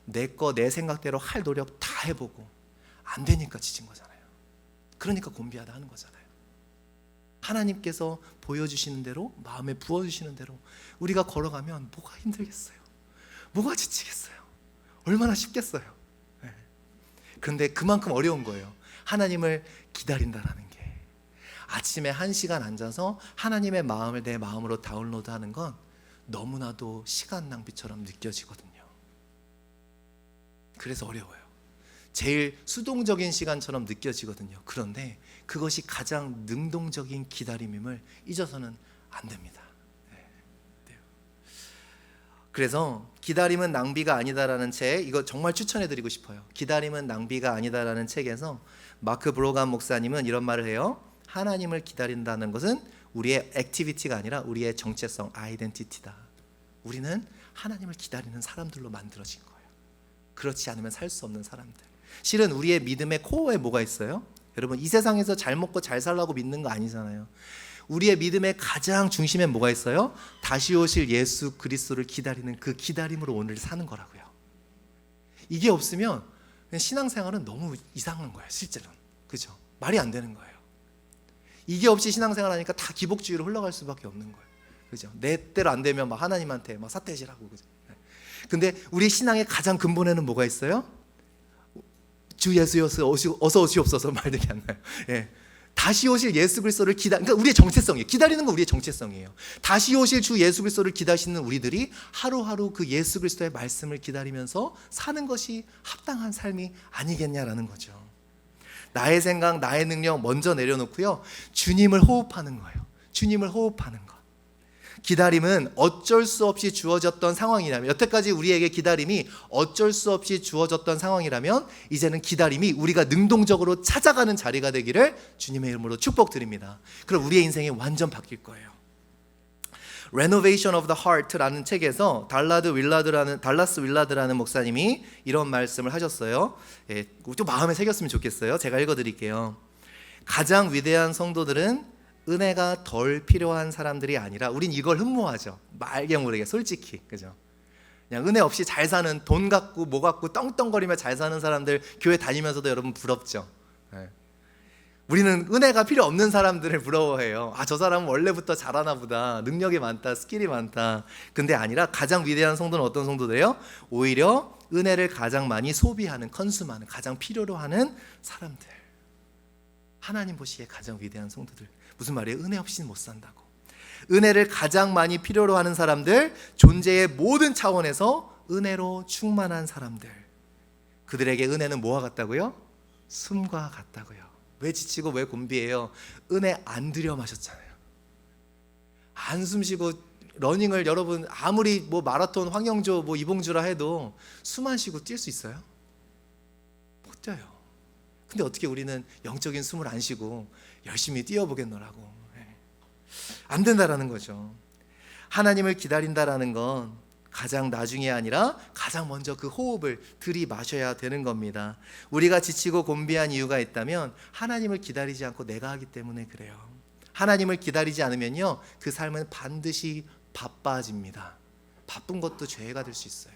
A: 내 생각대로 할 노력 다 해보고 안 되니까 지친 거잖아요. 그러니까 곤비하다 하는 거잖아요. 하나님께서 보여주시는 대로, 마음에 부어주시는 대로 우리가 걸어가면 뭐가 힘들겠어요? 뭐가 지치겠어요? 얼마나 쉽겠어요? 네. 그런데 그만큼 어려운 거예요. 하나님을 기다린다라는 게. 아침에 1시간 앉아서 하나님의 마음을 내 마음으로 다운로드하는 건 너무나도 시간 낭비처럼 느껴지거든요. 그래서 어려워요. 제일 수동적인 시간처럼 느껴지거든요. 그런데 그것이 가장 능동적인 기다림임을 잊어서는 안 됩니다. 네. 그래서 기다림은 낭비가 아니다라는 책, 이거 정말 추천해드리고 싶어요. 기다림은 낭비가 아니다라는 책에서 마크 브로간 목사님은 이런 말을 해요. 하나님을 기다린다는 것은 우리의 액티비티가 아니라 우리의 정체성, 아이덴티티다. 우리는 하나님을 기다리는 사람들로 만들어진 거예요. 그렇지 않으면 살 수 없는 사람들. 실은 우리의 믿음의 코어에 뭐가 있어요? 여러분, 이 세상에서 잘 먹고 잘 살라고 믿는 거 아니잖아요. 우리의 믿음의 가장 중심에 뭐가 있어요? 다시 오실 예수 그리스도를 기다리는 그 기다림으로 오늘 사는 거라고요. 이게 없으면 그냥 신앙생활은 너무 이상한 거예요. 실제로는. 그죠? 말이 안 되는 거예요. 이게 없이 신앙생활 하니까 다 기복주의로 흘러갈 수밖에 없는 거예요. 그죠? 내 때로 안 되면 막 하나님한테 막 사태질하고, 그죠? 근데 우리 신앙의 가장 근본에는 뭐가 있어요? 주 예수여서 어서 오시옵소서. 말들이 안 나요. 예. 다시 오실 예수 그리스도를 그러니까 우리의 정체성이에요. 기다리는 건 우리의 정체성이에요. 다시 오실 주 예수 그리스도를 기다리시는 우리들이 하루하루 그 예수 그리스도의 말씀을 기다리면서 사는 것이 합당한 삶이 아니겠냐라는 거죠. 나의 생각, 나의 능력 먼저 내려놓고요, 주님을 호흡하는 거예요. 주님을 호흡하는 것. 기다림은 어쩔 수 없이 주어졌던 상황이라면, 여태까지 우리에게 기다림이 어쩔 수 없이 주어졌던 상황이라면 이제는 기다림이 우리가 능동적으로 찾아가는 자리가 되기를 주님의 이름으로 축복드립니다. 그럼 우리의 인생이 완전 바뀔 거예요. Renovation of the Heart라는 책에서 달라스 윌라드라는 목사님이 이런 말씀을 하셨어요. 예, 좀 마음에 새겼으면 좋겠어요. 제가 읽어드릴게요. 가장 위대한 성도들은 은혜가 덜 필요한 사람들이 아니라, 우린 이걸 흠모하죠. 말게 모르게 솔직히, 그죠? 그냥 은혜 없이 잘 사는, 돈 갖고 뭐 갖고 떵떵거리며 잘 사는 사람들 교회 다니면서도 여러분 부럽죠. 네. 우리는 은혜가 필요 없는 사람들을 부러워해요. 아, 저 사람은 원래부터 잘하나 보다, 능력이 많다, 스킬이 많다. 근데 아니라 가장 위대한 성도는 어떤 성도들이에요? 오히려 은혜를 가장 많이 소비하는, 컨수하는, 가장 필요로 하는 사람들. 하나님 보시기에 가장 위대한 성도들. 무슨 말이에요? 은혜 없이는 못 산다고. 은혜를 가장 많이 필요로 하는 사람들, 존재의 모든 차원에서 은혜로 충만한 사람들. 그들에게 은혜는 뭐와 같다고요? 숨과 같다고요. 왜 지치고 왜 곤비해요? 은혜 안 들여 마셨잖아요. 안 숨쉬고 러닝을 여러분 아무리 뭐 마라톤 황영조 뭐 이봉주라 해도 숨 안 쉬고 뛸 수 있어요? 못 뛰어요. 근데 어떻게 우리는 영적인 숨을 안 쉬고 열심히 뛰어보겠노라고. 안 된다라는 거죠. 하나님을 기다린다라는 건 가장 나중이 아니라 가장 먼저 그 호흡을 들이마셔야 되는 겁니다. 우리가 지치고 곤비한 이유가 있다면 하나님을 기다리지 않고 내가 하기 때문에 그래요. 하나님을 기다리지 않으면요, 그 삶은 반드시 바빠집니다. 바쁜 것도 죄가 될 수 있어요.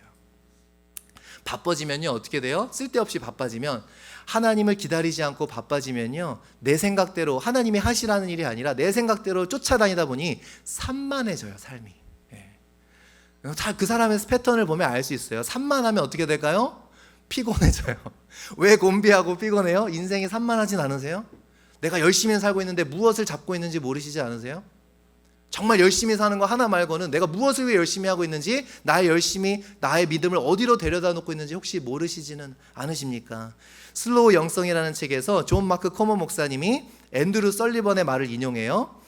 A: 바빠지면요 어떻게 돼요? 쓸데없이 바빠지면, 하나님을 기다리지 않고 바빠지면요, 내 생각대로 하나님이 하시라는 일이 아니라 내 생각대로 쫓아다니다 보니 산만해져요, 삶이. 다 그 사람의 패턴을 보면 알 수 있어요. 산만하면 어떻게 될까요? 피곤해져요. 왜 곤비하고 피곤해요? 인생이 산만하진 않으세요? 내가 열심히 살고 있는데 무엇을 잡고 있는지 모르시지 않으세요? 정말 열심히 사는 거 하나 말고는 내가 무엇을 위해 열심히 하고 있는지, 나의 믿음을 어디로 데려다 놓고 있는지 혹시 모르시지는 않으십니까? 슬로우 영성이라는 책에서 존 마크 코모 목사님이 앤드루 설리번의 말을 인용해요.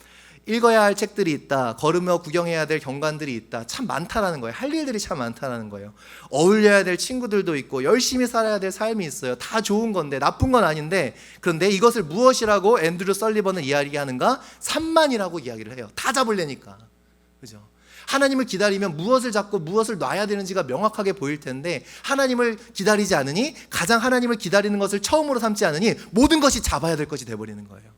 A: 읽어야 할 책들이 있다, 걸으며 구경해야 될 경관들이 있다, 참 많다라는 거예요. 할 일들이 참 많다라는 거예요. 어울려야 될 친구들도 있고 열심히 살아야 될 삶이 있어요. 다 좋은 건데, 나쁜 건 아닌데, 그런데 이것을 무엇이라고 앤드루 설리번은 이야기하는가? 산만이라고 이야기를 해요. 다 잡으려니까. 그죠? 하나님을 기다리면 무엇을 잡고 무엇을 놔야 되는지가 명확하게 보일 텐데, 하나님을 기다리지 않으니, 가장 하나님을 기다리는 것을 처음으로 삼지 않으니 모든 것이 잡아야 될 것이 돼버리는 거예요.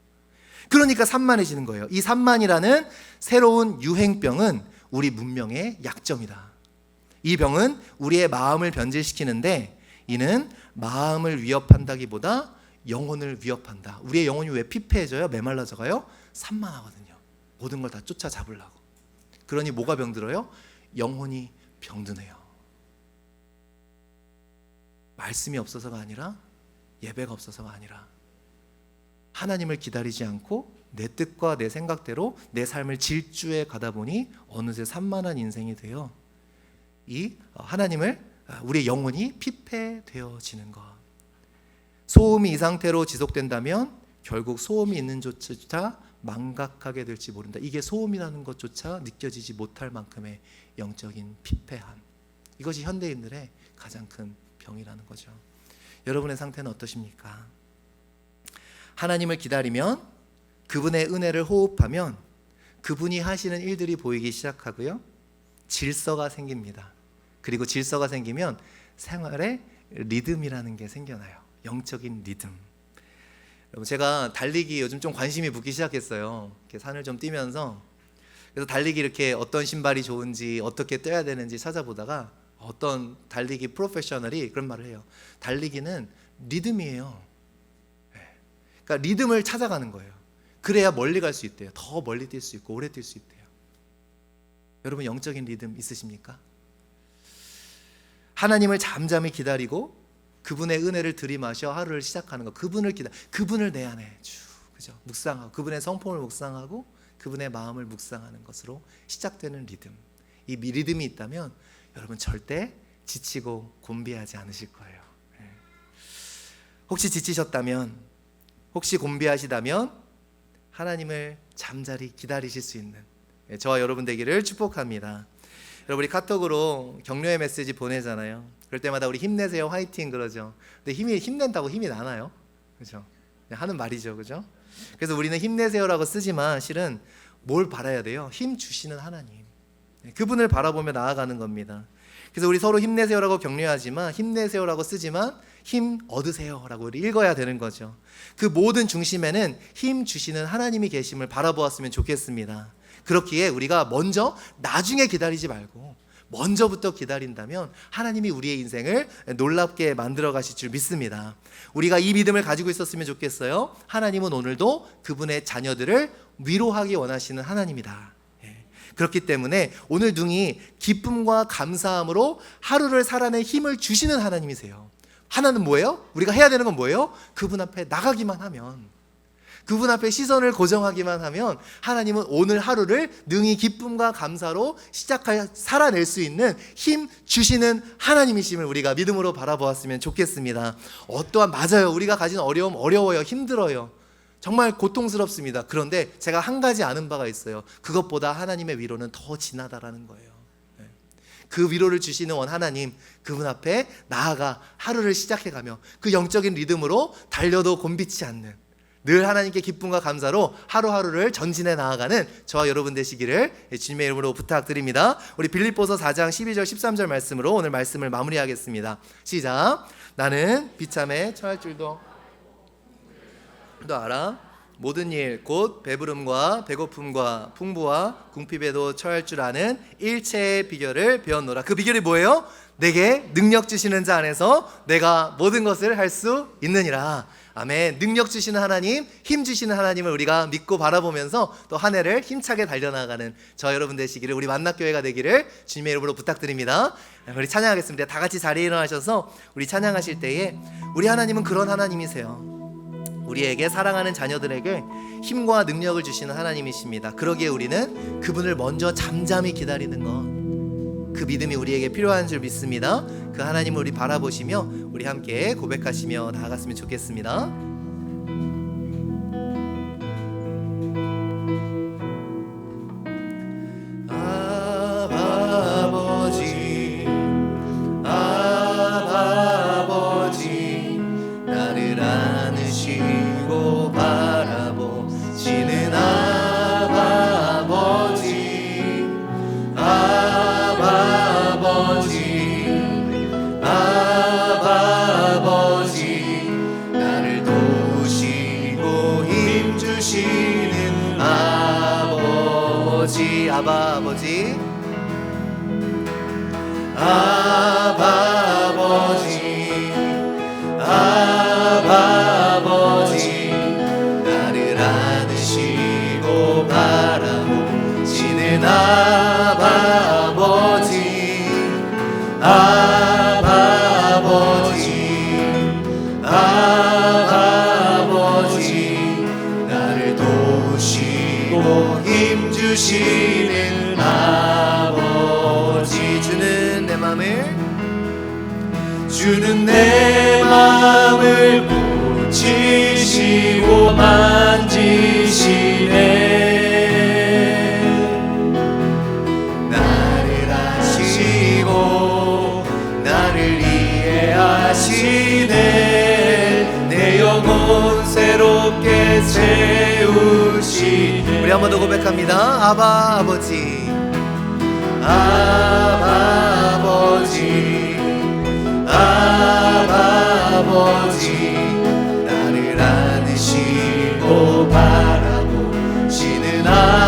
A: 그러니까 산만해지는 거예요. 이 산만이라는 새로운 유행병은 우리 문명의 약점이다. 이 병은 우리의 마음을 변질시키는데, 이는 마음을 위협한다기보다 영혼을 위협한다. 우리의 영혼이 왜 피폐해져요? 메말라져가요? 산만하거든요. 모든 걸 다 쫓아잡으려고. 그러니 뭐가 병들어요? 영혼이 병드네요. 말씀이 없어서가 아니라, 예배가 없어서가 아니라, 하나님을 기다리지 않고 내 뜻과 내 생각대로 내 삶을 질주해 가다 보니 어느새 산만한 인생이 되어 우리의 영혼이 피폐되어지는 것. 소음이 이 상태로 지속된다면 결국 소음이 있는 조차 망각하게 될지 모른다. 이게 소음이라는 것조차 느껴지지 못할 만큼의 영적인 피폐함. 이것이 현대인들의 가장 큰 병이라는 거죠. 여러분의 상태는 어떠십니까? 하나님을 기다리면, 그분의 은혜를 호흡하면 그분이 하시는 일들이 보이기 시작하고요, 질서가 생깁니다. 그리고 질서가 생기면 생활에 리듬이라는 게 생겨나요. 영적인 리듬. 여러분, 제가 달리기 요즘 좀 관심이 붙기 시작했어요. 이렇게 산을 좀 뛰면서. 그래서 달리기 이렇게 어떤 신발이 좋은지, 어떻게 뛰어야 되는지 찾아보다가 어떤 달리기 프로페셔널이 그런 말을 해요. 달리기는 리듬이에요. 그러니까 리듬을 찾아가는 거예요. 그래야 멀리 갈 수 있대요. 더 멀리 뛸 수 있고 오래 뛸 수 있대요. 여러분, 영적인 리듬 있으십니까? 하나님을 잠잠히 기다리고 그분의 은혜를 들이마셔 하루를 시작하는 거. 그분을 내 안에 그죠? 묵상하고, 그분의 성품을 묵상하고 그분의 마음을 묵상하는 것으로 시작되는 리듬. 이 리듬이 있다면 여러분 절대 지치고 곤비하지 않으실 거예요. 혹시 지치셨다면, 혹시 곤비하시다면 하나님을 잠자리 기다리실 수 있는 저와 여러분 되기를 축복합니다. 여러분, 우리 카톡으로 격려의 메시지 보내잖아요. 그럴 때마다 우리 힘내세요, 화이팅 그러죠. 근데 힘낸다고 힘이 나나요? 그죠? 하는 말이죠, 그죠? 그래서 우리는 힘내세요라고 쓰지만 실은 뭘 바라야 돼요? 힘 주시는 하나님, 그분을 바라보며 나아가는 겁니다. 그래서 우리 서로 힘내세요라고 격려하지만, 힘내세요라고 쓰지만 힘 얻으세요라고 우리 읽어야 되는 거죠. 그 모든 중심에는 힘 주시는 하나님이 계심을 바라보았으면 좋겠습니다. 그렇기에 우리가 나중에 기다리지 말고 먼저부터 기다린다면 하나님이 우리의 인생을 놀랍게 만들어 가실 줄 믿습니다. 우리가 이 믿음을 가지고 있었으면 좋겠어요. 하나님은 오늘도 그분의 자녀들을 위로하기 원하시는 하나님이다. 그렇기 때문에 오늘 둥이 기쁨과 감사함으로 하루를 살아낼 힘을 주시는 하나님이세요. 하나는 뭐예요? 우리가 해야 되는 건 뭐예요? 그분 앞에 나가기만 하면, 그분 앞에 시선을 고정하기만 하면 하나님은 오늘 하루를 능히 기쁨과 감사로 살아낼 수 있는 힘 주시는 하나님이심을 우리가 믿음으로 바라보았으면 좋겠습니다. 맞아요. 우리가 가진 어려움 어려워요. 힘들어요. 정말 고통스럽습니다. 그런데 제가 한 가지 아는 바가 있어요. 그것보다 하나님의 위로는 더 진하다라는 거예요. 그 위로를 주시는 원 하나님, 그분 앞에 나아가 하루를 시작해가며 그 영적인 리듬으로 달려도 곤비치 않는, 늘 하나님께 기쁨과 감사로 하루하루를 전진해 나아가는 저와 여러분 되시기를 주님의 이름으로 부탁드립니다. 우리 빌립보서 4장 12절 13절 말씀으로 오늘 말씀을 마무리하겠습니다. 시작. 나는 비참에 처할 줄도 알아. 모든 일 곧 배부름과 배고픔과 풍부와 궁핍에도 처할 줄 아는 일체의 비결을 배웠노라. 그 비결이 뭐예요? 내게 능력 주시는 자 안에서 내가 모든 것을 할 수 있느니라. 아멘. 능력 주시는 하나님, 힘 주시는 하나님을 우리가 믿고 바라보면서 또 한 해를 힘차게 달려나가는 저 여러분 되시기를, 우리 만납교회가 되기를 주님의 이름으로 부탁드립니다. 우리 찬양하겠습니다. 다 같이 자리에 일어나셔서 우리 찬양하실 때에 우리 하나님은 그런 하나님이세요. 우리에게, 사랑하는 자녀들에게 힘과 능력을 주시는 하나님이십니다. 그러기에 우리는 그분을 먼저 잠잠히 기다리는 것, 그 믿음이 우리에게 필요한 줄 믿습니다. 그 하나님을 우리 바라보시며 우리 함께 고백하시며 나아갔으면 좋겠습니다. 아버지, 아버지, 나를 안으시고 바라보시는 아버지, 아버지, 나를 도우시고 힘주시는 아버지, 아버지, 아버지, 나를 안으시고 바라보시는 아버지, 아버지, 나를 도우시고 힘주시는 아버지, 주는 내 맘을 붙이시고 만지시네. 나를 아시고 나를 이해하시네. 내 영혼 새롭게 세우시네. 우리 한 번 더 고백합니다. 아버지, 아버지, 나를 안으시고 바라보시는 아버지,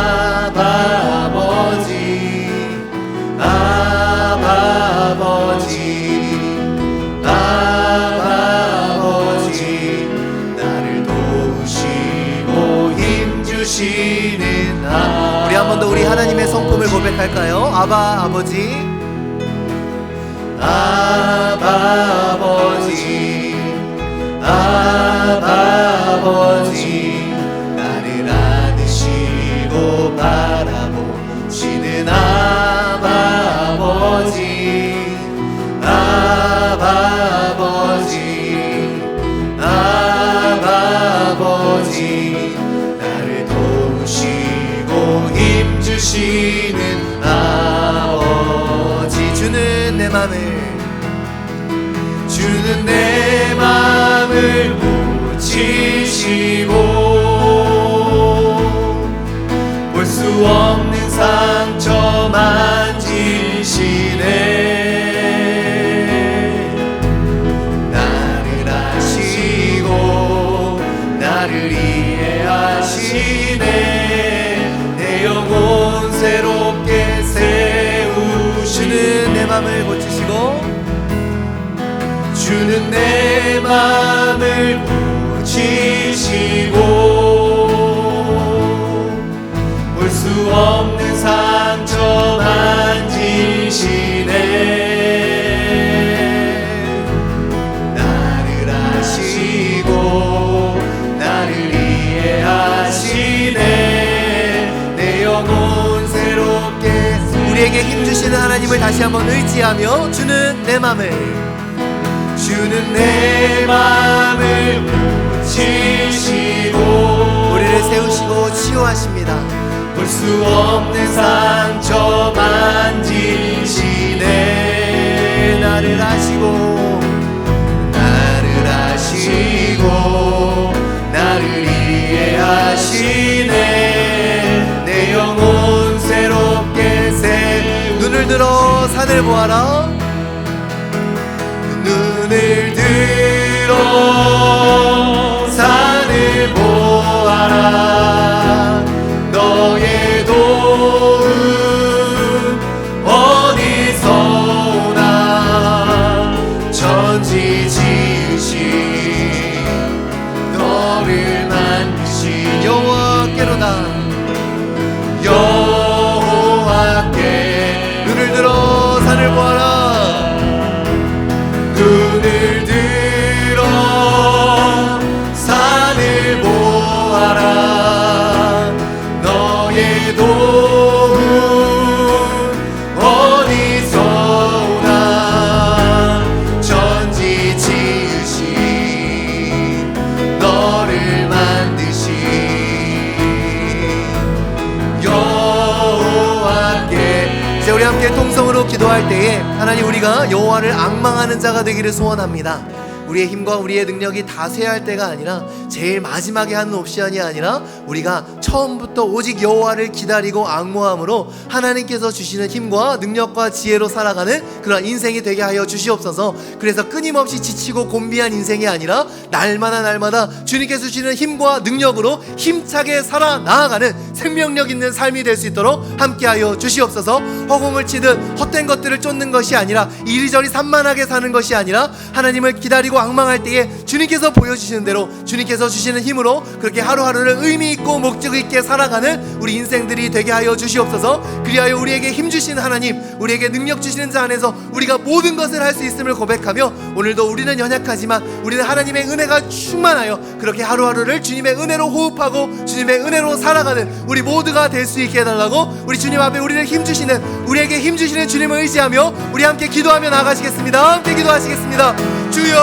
A: 아버지, 나를 도우시고 힘주시는 우리 한 번 더 우리 하나님의 성품을 고백할까요? 아버지, 아버지, 나를 안으시고 바라보시는 아버지, 아버지, 나를 도우시고 힘주시는 아버지, 주는 내 맘을 붙이시고 볼 수 없는 상처 만지시네. 나를 아시고 나를 이해하시네. 내 영혼 새롭게 세우시는 맘을 고치시고 볼 수 없는 상처 만지시네. 나를 아시고 나를 이해하시네. 내 영혼 새롭게 우리에게 힘주시는 하나님을 다시 한번 의지하며 주는 내 맘을 고치시고 우리를 세우시고 치유하십니다. 볼 수 없는 상처 만지시네. 나를 아시고 나를 이해하시네. 내 영혼 새롭게 눈을 들어 산을 보아라. 눈을 들어 산을 보아라. 너의 도움 어디서 오나. 천지 지으신 너를 만드신 여호와께로다. 여호와께 눈을 들어 산을 보아라. 눈을 들어 산을 보아라. 너의 도움 어디서 오나. 천지 지으신 너를 만드신 여호와께. 이제 우리 함께 통성으로 기도할 때에 하나님, 우리가 여호와를 앙망하는 자가 되기를 소원합니다. 우리의 힘과 우리의 능력이 다 쇠할 때가 아니라, 제일 마지막에 하는 옵션이 아니라, 우리가 처음부터 오직 여호와를 기다리고 앙모함으로 하나님께서 주시는 힘과 능력과 지혜로 살아가는 그런 인생이 되게 하여 주시옵소서. 그래서 끊임없이 지치고 곤비한 인생이 아니라 날마다 주님께서 주시는 힘과 능력으로 힘차게 살아 나아가는 생명력 있는 삶이 될 수 있도록 함께하여 주시옵소서. 허공을 치듯 헛된 것들을 쫓는 것이 아니라, 이리저리 산만하게 사는 것이 아니라, 하나님을 기다리고 앙망할 때에 주님께서 보여주시는 대로 주님께서 주시는 힘으로 그렇게 하루하루를 의미 있고 목적 있게 살아가는 우리 인생들이 되게 하여 주시옵소서. 그리하여 우리에게 힘 주시는 하나님, 우리에게 능력 주시는 자 안에서 우리가 모든 것을 할 수 있음을 고백하며, 오늘도 우리는 연약하지만 우리는 하나님의 은혜가 충만하여 그렇게 하루하루를 주님의 은혜로 호흡하고 주님의 은혜로 살아가는 우리 모두가 될 수 있게 해달라고, 우리 주님 앞에 우리에게 힘 주시는 주님을 의지하며 우리 함께 기도하며 나가시겠습니다. 함께 기도하시겠습니다. 주여,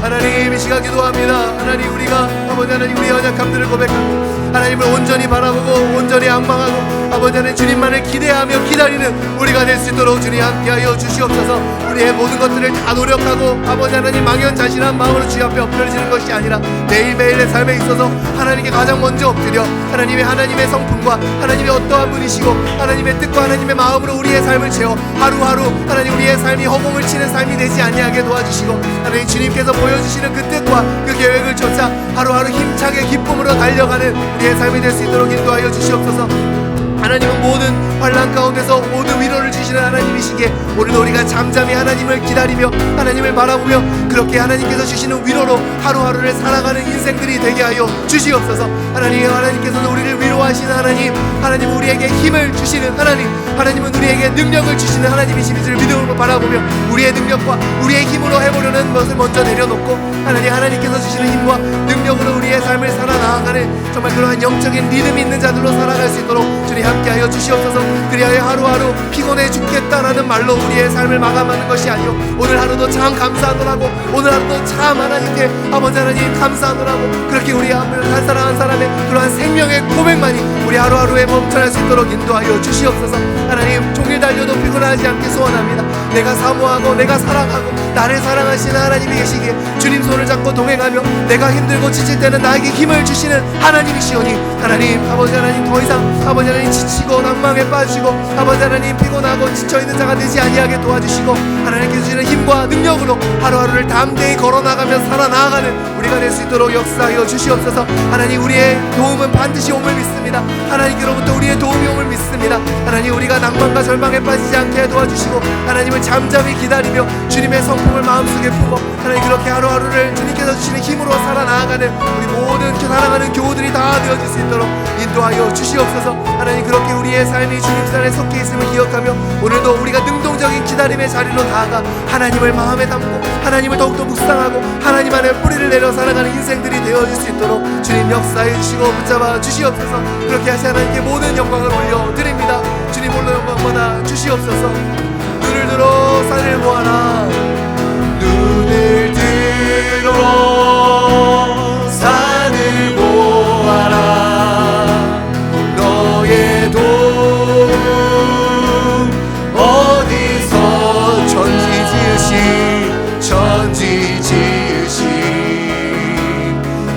A: 하나님, 이 시간 기도합니다. 하나님, 우리가 아버지 하나님, 우리의 연약함들을 고백하고 하나님을 온전히 바라보고 온전히 앙망하고 아버지 하나님 주님만을 기대하며 기다리는 우리가 될 수 있도록 주님 함께하여 주시옵소서. 우리의 모든 것들을 다 노력하고 아버지 하나님 막연자실한 마음으로 주님 앞에 엎드려지는 것이 아니라, 매일매일의 삶에 있어서 하나님께 가장 먼저 엎드려 하나님의 성품과 하나님의 어떠한 분이시고 하나님의 뜻과 하나님의 마음으로 우리의 삶을 채워 하루하루 하나님 우리의 삶이 허공을 치는 삶이 되지 아니하게 도와주시고, 하나님 주님께서 보여주시는 그 뜻과 그 계획을 쫓아 하루하루 힘차게 기쁨으로 달려가는 우리의 삶이 될 수 있도록 인도하여 주시옵소서. 하나님은 모든 환난 가운데서 모든 위로를 주시는 하나님이시기에, 오늘도 우리가 잠잠히 하나님을 기다리며 하나님을 바라보며 그렇게 하나님께서 주시는 위로로 하루하루를 살아가는 인생들이 되게 하여 주시옵소서. 하나님께서는 우리를 위로하시는 하나님 우리에게 힘을 주시는 하나님은 우리에게 능력을 주시는 하나님이신 줄 믿음으로 바라보며 우리의 능력과 우리의 힘으로 해보려는 것을 먼저 내려놓고, 하나님께서 주시는 힘과 능력으로 우리의 삶을 살아나가는 정말 그러한 영적인 믿음 있는 자들로 살아갈 수 있도록 주님 함께하여 주시옵소서. 그리하여 하루하루 피곤해 죽겠다라는 말로 우리의 삶을 마감하는 것이 아니요, 오늘 하루도 참 감사하노라고, 오늘 하루도 참 하나님께 아버지 하나님 감사하노라고, 그렇게 우리 한 사람 한 사람의 그러한 생명의 고백만이 우리 하루하루에 멈춰날 수 있도록 인도하여 주시옵소서. 하나님, 종일 달려도 피곤하지 않게 소원합니다. 내가 사모하고 내가 사랑하고 나를 사랑하시는 하나님이 계시기에 주님 손을 잡고 동행하며 내가 힘들고 지칠 때는 나에게 힘을 주시는 하나님이시오니, 하나님 아버지 하나님 더 이상 아버지 하나님 지치고 낭망에 빠지고 아버지 하나님 피곤하고 지쳐있는 자가 되지 아니하게 도와주시고, 하나님께서 주시는 힘과 능력으로 하루하루를 담대히 걸어나가며 살아나가는 우리가 될 수 있도록 역사하여 주시옵소서. 하나님, 우리의 도움은 반드시 옴을 믿습니다. 하나님께로부터 우리의 도움이 옴을 믿습니다. 하나님, 우리가 낭만과 절망에 빠지지 않게 도와주시고 하나님을 잠잠히 기다리며 주님의 성품을 마음속에 품어 하나님 그렇게 하루하루를 주님께서 주시는 힘으로 살아나가는 우리 모든 사랑하는 교우들이 다 되어질 수 있도록 인도하여 주시옵소서. 하나님 그렇게 우리의 삶이 주님 손에 속해 있음을 기억하며 오늘도 우리가 능동적인 기다림의 자리로 나아가 하나님을 마음에 담고 하나님을 더욱더 묵상하고 하나님 안에 뿌리를 내려 살아가는 인생들이 되어질 수 있도록 주님 역사해 주시고 붙잡아 주시옵소서. 그렇게 하시 하나님께 모든 영광을 올려드립니다. 주님 홀로 영광받아 주시옵소서. 눈을 들어 산을 보아라. 눈을 들어 산을 보아라. 너의 도움 어디서 천지 지으신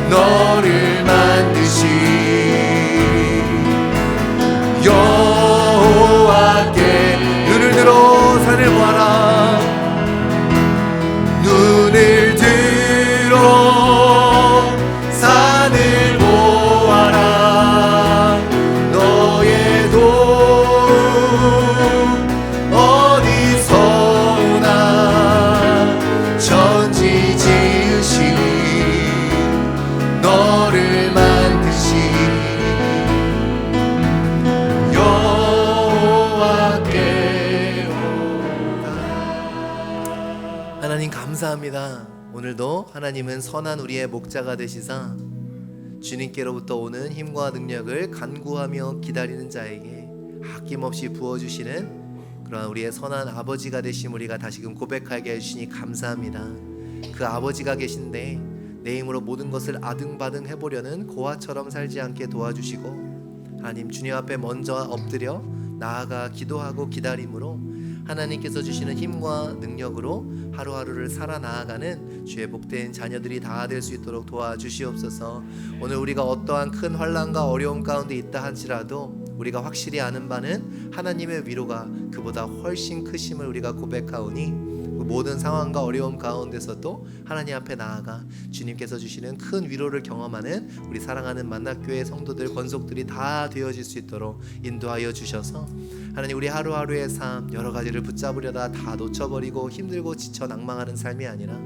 A: 너를 만드신 여호와께 눈을 들어 산을 보아라. 눈을 들어 산을 보아라. 너의 도움 어디서 오나. 천지 지으신 너를 만드신 여호와께 오다. 하나님 감사합니다. 오늘도 하나님은 선한 우리의 목자가 되시사 주님께로부터 오는 힘과 능력을 간구하며 기다리는 자에게 아낌없이 부어주시는 그러한 우리의 선한 아버지가 되심 우리가 다시금 고백하게 해주시니 감사합니다. 그 아버지가 계신데 내 힘으로 모든 것을 아등바등 해보려는 고아처럼 살지 않게 도와주시고 하나님 주님 앞에 먼저 엎드려 나아가 기도하고 기다림으로 하나님께서 주시는 힘과 능력으로 하루하루를 살아나아가는 주의 복된 자녀들이 다 될 수 있도록 도와주시옵소서. 오늘 우리가 어떠한 큰 환난과 어려움 가운데 있다 할지라도 우리가 확실히 아는 바는 하나님의 위로가 그보다 훨씬 크심을 우리가 고백하오니 그 모든 상황과 어려움 가운데서도 하나님 앞에 나아가 주님께서 주시는 큰 위로를 경험하는 우리 사랑하는 만납교회 성도들 권속들이 다 되어질 수 있도록 인도하여 주셔서 하나님 우리 하루하루의 삶 여러 가지를 붙잡으려다 다 놓쳐버리고 힘들고 지쳐 낭망하는 삶이 아니라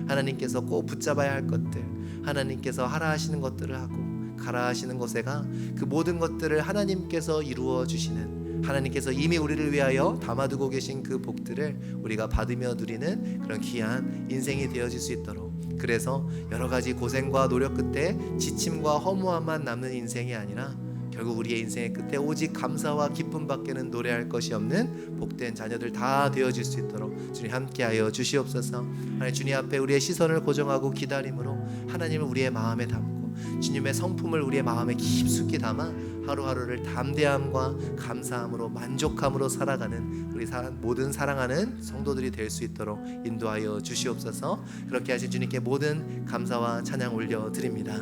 A: 하나님께서 꼭 붙잡아야 할 것들 하나님께서 하라 하시는 것들을 하고 가라 하시는 곳에가 그 모든 것들을 하나님께서 이루어 주시는 하나님께서 이미 우리를 위하여 담아두고 계신 그 복들을 우리가 받으며 누리는 그런 귀한 인생이 되어질 수 있도록 그래서 여러 가지 고생과 노력 끝에 지침과 허무함만 남는 인생이 아니라 결국 우리의 인생의 끝에 오직 감사와 기쁨밖에는 노래할 것이 없는 복된 자녀들 다 되어질 수 있도록 주님 함께하여 주시옵소서. 하나님 주님 앞에 우리의 시선을 고정하고 기다림으로 하나님을 우리의 마음에 담고 주님의 성품을 우리의 마음에 깊숙이 담아 하루하루를 담대함과 감사함으로 만족함으로 살아가는 우리 모든 사랑하는 성도들이 될 수 있도록 인도하여 주시옵소서. 그렇게 하신 주님께 모든 감사와 찬양 올려드립니다.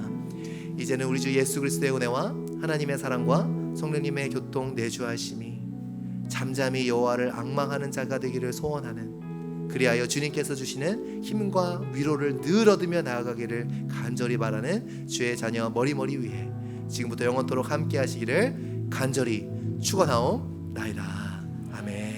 A: 이제는 우리 주 예수 그리스도의 은혜와 하나님의 사랑과 성령님의 교통 내주하심이 잠잠히 여호와를 앙망하는 자가 되기를 소원하는 그리하여 주님께서 주시는 힘과 위로를 늘 얻으며 나아가기를 간절히 바라는 주의 자녀 머리머리 위에 지금부터 영원토록 함께 하시기를 간절히 축원하옵나이다. 아멘.